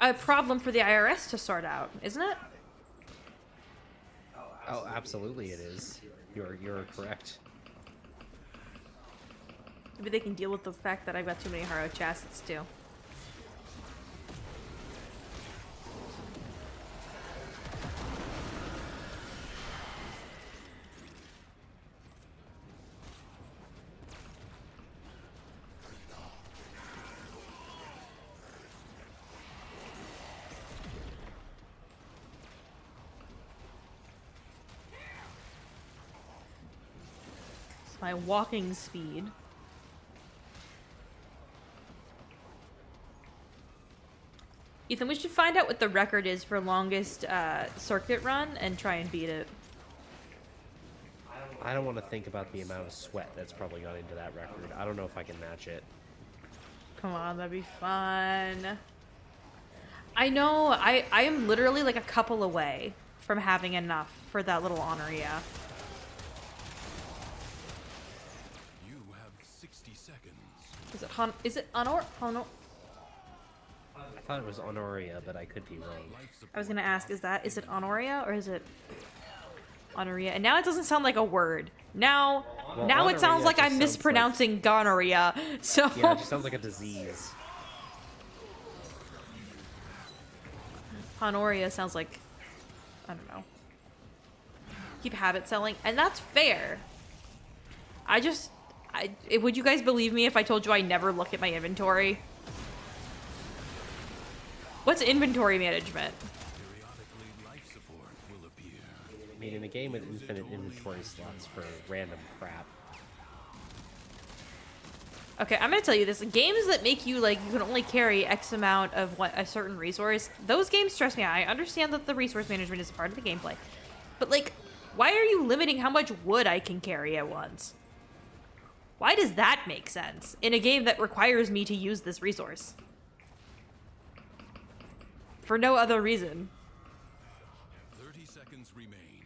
a problem for the IRS to sort out, isn't it? Oh, absolutely it is. You're correct. Maybe they can deal with the fact that I've got too many Haro chassis too. It's my walking speed. Ethan, we should find out what the record is for longest circuit run and try and beat it. I don't want to think about the amount of sweat that's probably gone into that record. I don't know if I can match it. Come on, that'd be fun. I know, I am literally like a couple away from having enough for that little honoria. You have 60 seconds. Is it honor? I thought it was Honoria, but I could be wrong. I was gonna ask, is it honoria or is it honoria? And now it doesn't sound like a word. Now it sounds honoria like just I'm sounds mispronouncing gonorrhea. So Yeah, it just sounds like a disease. honoria sounds like, I don't know. Keep habit selling, and that's fair. Would you guys believe me if I told you I never look at my inventory? What's inventory management? Periodically, life support will appear. I mean, in a game with infinite inventory slots for random crap. Okay, I'm gonna tell you this. Games that make you, like, you can only carry X amount of a certain resource, those games stress me out. I understand that the resource management is a part of the gameplay. But, like, why are you limiting how much wood I can carry at once? Why does that make sense in a game that requires me to use this resource? For no other reason. 30 seconds remain.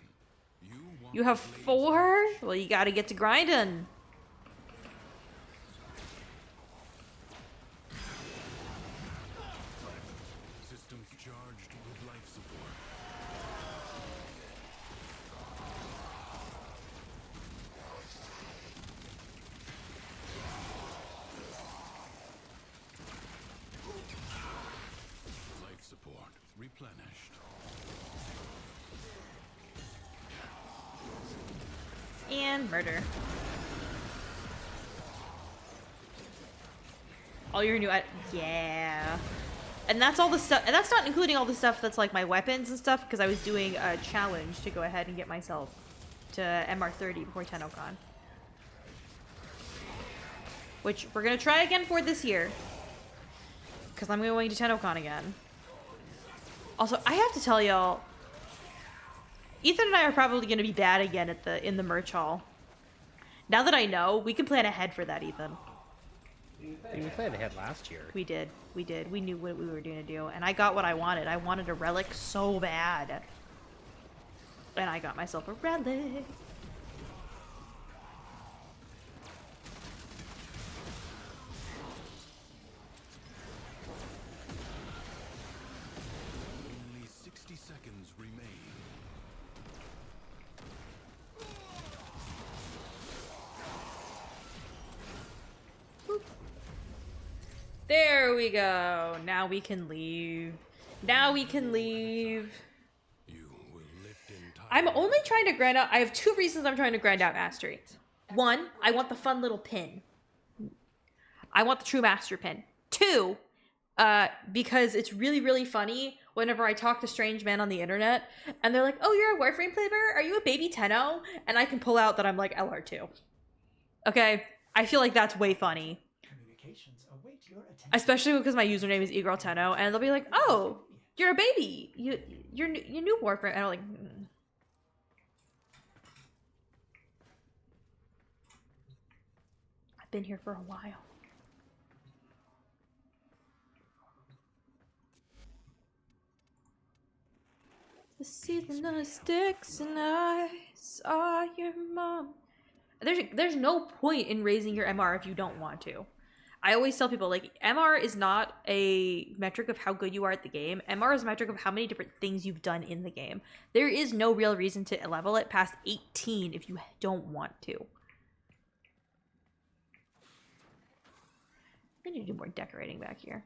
You have 4? Well, you gotta get to grinding. and murder. All your new yeah. And that's all the stuff, and that's not including all the stuff that's like my weapons and stuff, because I was doing a challenge to go ahead and get myself to MR30 before TennoCon. Which we're gonna try again for this year. Because I'm going to TennoCon again. Also, I have to tell y'all, Ethan and I are probably gonna be bad again at in the merch hall. Now that I know, we can plan ahead for that, Ethan. We planned ahead last year. We did. We did. We knew what we were going to do. And I got what I wanted. I wanted a relic so bad. And I got myself a relic. Only 60 seconds remain. There we go. Now we can leave. Now we can leave. You will lift in time. I'm only trying to grind out. I have two reasons I'm trying to grind out mastery. One, I want the fun little pin. I want the true master pin. Two, because it's really, really funny whenever I talk to strange men on the internet and they're like, oh, you're a Warframe player? Are you a baby Tenno? And I can pull out that I'm like LR2. Okay? I feel like that's way funny. Especially because my username is eGirlTenno, and they'll be like, oh, you're a baby. You're new Warframe. And I'm like, I've been here for a while. The season of sticks and I saw your mom. There's no point in raising your MR if you don't want to. I always tell people, like, MR is not a metric of how good you are at the game. MR is a metric of how many different things you've done in the game. There is no real reason to level it past 18 if you don't want to. I need to do more decorating back here.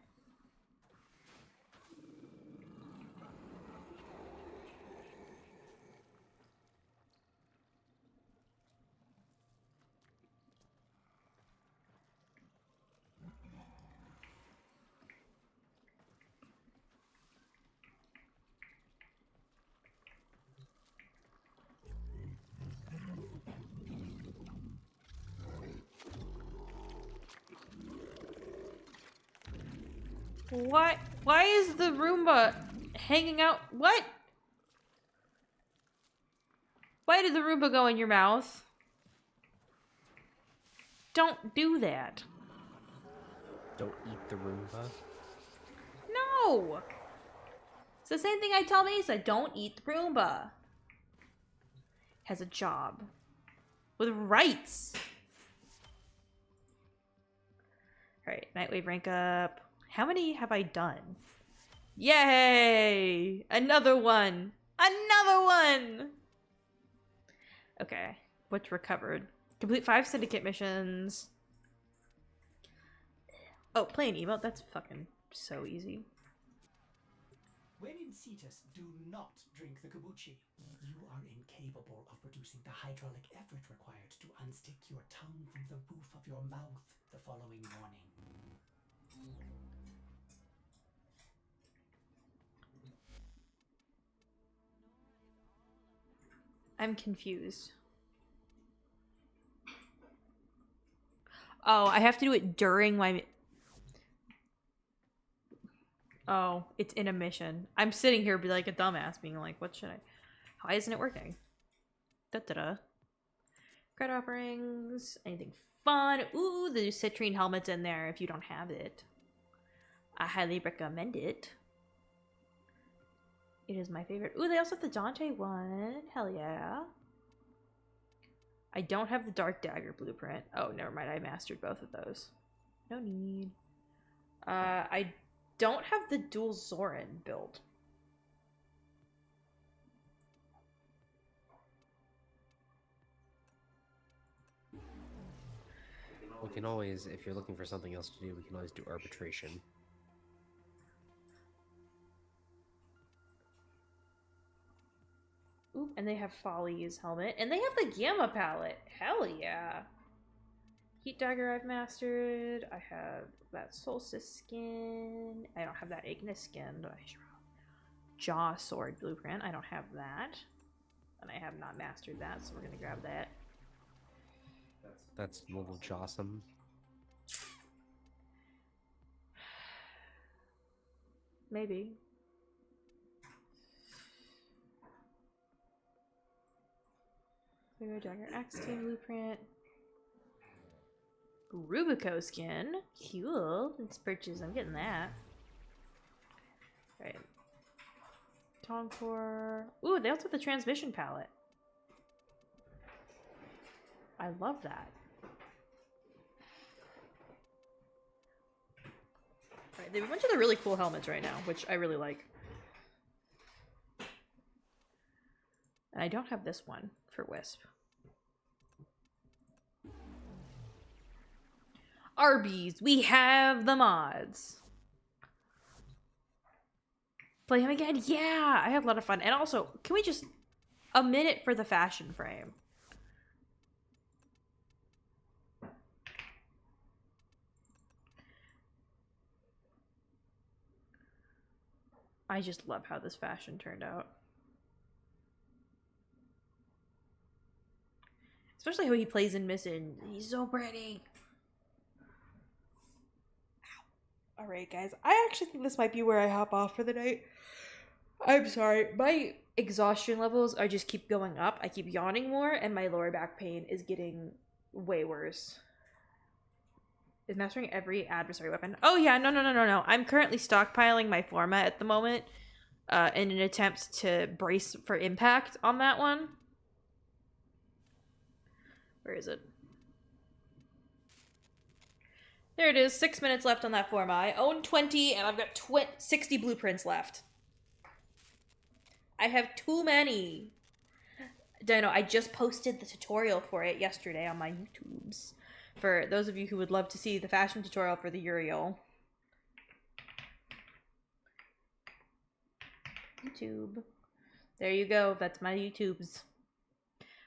What? Why is the Roomba hanging out? What? Why did the Roomba go in your mouth? Don't do that. Don't eat the Roomba. No! It's the same thing I tell Mesa. Don't eat the Roomba. Has a job. With rights. Alright, Nightwave rank up. How many have I done? Yay! Another one! Another one! Okay, what's recovered? Complete 5 syndicate missions. Oh, play an emote? That's fucking so easy. When in Cetus, do not drink the kombucha. You are incapable of producing the hydraulic effort required to unstick your tongue from the roof of your mouth the following morning. I'm confused. Oh, I have to do it during my... Oh, it's in a mission. I'm sitting here be like a dumbass being like, what should I... Why isn't it working? Da-da-da. Credit offerings. Anything fun? Ooh, the citrine helmet's in there if you don't have it. I highly recommend it. It is my favorite. Ooh, they also have the Dante one. Hell yeah. I don't have the Dark Dagger blueprint. Oh, never mind. I mastered both of those. No need. I don't have the dual Zoran build. We can always, if you're looking for something else to do, we can always do arbitration. Ooh, and they have Folly's helmet. And they have the Gamma palette. Hell yeah. Heat Dagger I've mastered. I have that Solstice skin. I don't have that Ignis skin, but I should. Jaw Sword blueprint. I don't have that. And I have not mastered that, so we're gonna grab that. That's a little jawsome. Maybe. Clear Dagger XT blueprint. Rubico skin. Cool. It's purchase. I'm getting that. Right. Toncore. Ooh, they also have the transmission palette. I love that. Alright, they have a bunch of the really cool helmets right now, which I really like. And I don't have this one for Wisp. Arby's, we have the mods. Play him again? Yeah, I had a lot of fun. And also, can we just... a minute for the fashion frame. I just love how this fashion turned out. Especially how he plays in Mission. He's so pretty. Alright, guys. I actually think this might be where I hop off for the night. I'm sorry. My exhaustion levels are just keep going up. I keep yawning more, and my lower back pain is getting way worse. Is mastering every adversary weapon? Oh yeah, no. I'm currently stockpiling my format at the moment in an attempt to brace for impact on that one. Where is it? There it is. 6 minutes left on that format. I own 20, and I've got 60 blueprints left. I have too many. Don't know. I just posted the tutorial for it yesterday on my YouTubes. For those of you who would love to see the fashion tutorial for the Uriel. YouTube. There you go. That's my YouTubes.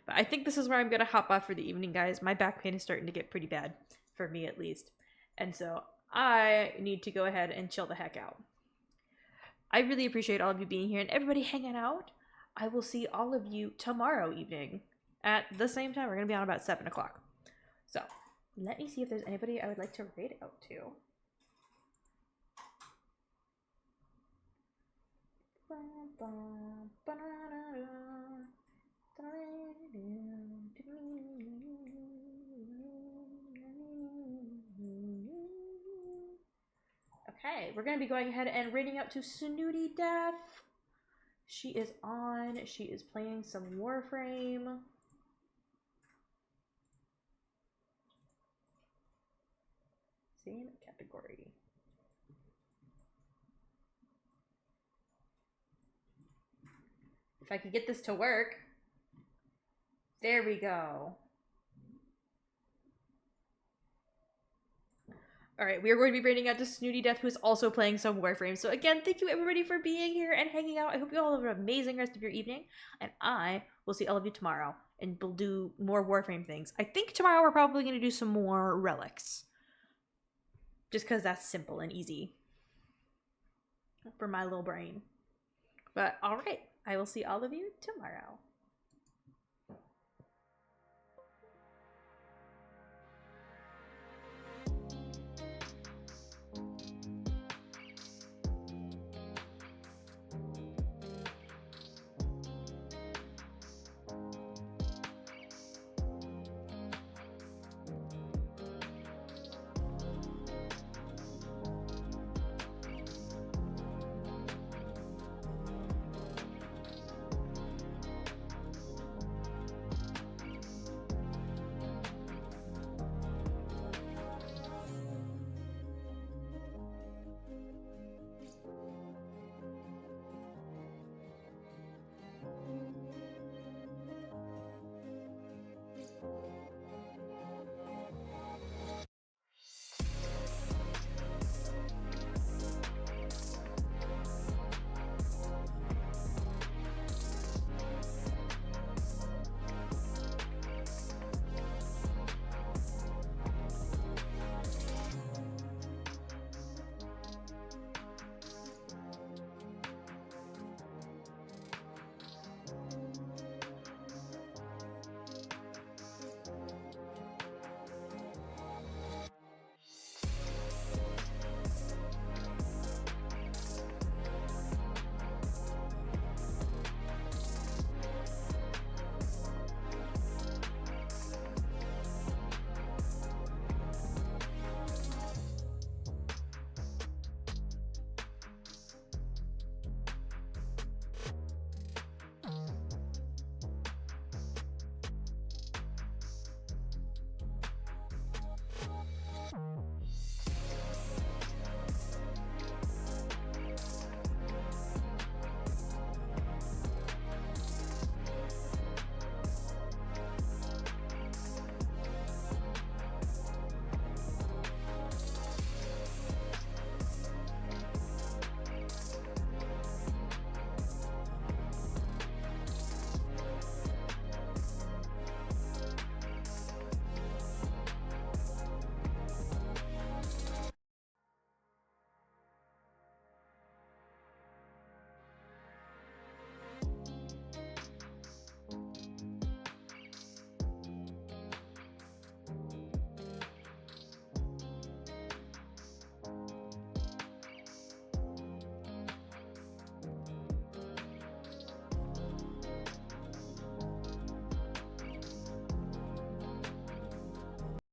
But I think this is where I'm going to hop off for the evening, guys. My back pain is starting to get pretty bad. For me, at least. And so I need to go ahead and chill the heck out. I really appreciate all of you being here and everybody hanging out. I will see all of you tomorrow evening at the same time. We're going to be on about 7 o'clock. So let me see if there's anybody I would like to raid out to. Okay, we're going to be going ahead and raiding out to Snooty Death. She is on. She is playing some Warframe. Same category. If I could get this to work. There we go. Alright, we are going to be raiding out to Snooty Death, who is also playing some Warframe. So again, thank you everybody for being here and hanging out. I hope you all have an amazing rest of your evening. And I will see all of you tomorrow. And we'll do more Warframe things. I think tomorrow we're probably going to do some more relics. Just because that's simple and easy. For my little brain. But alright, I will see all of you tomorrow.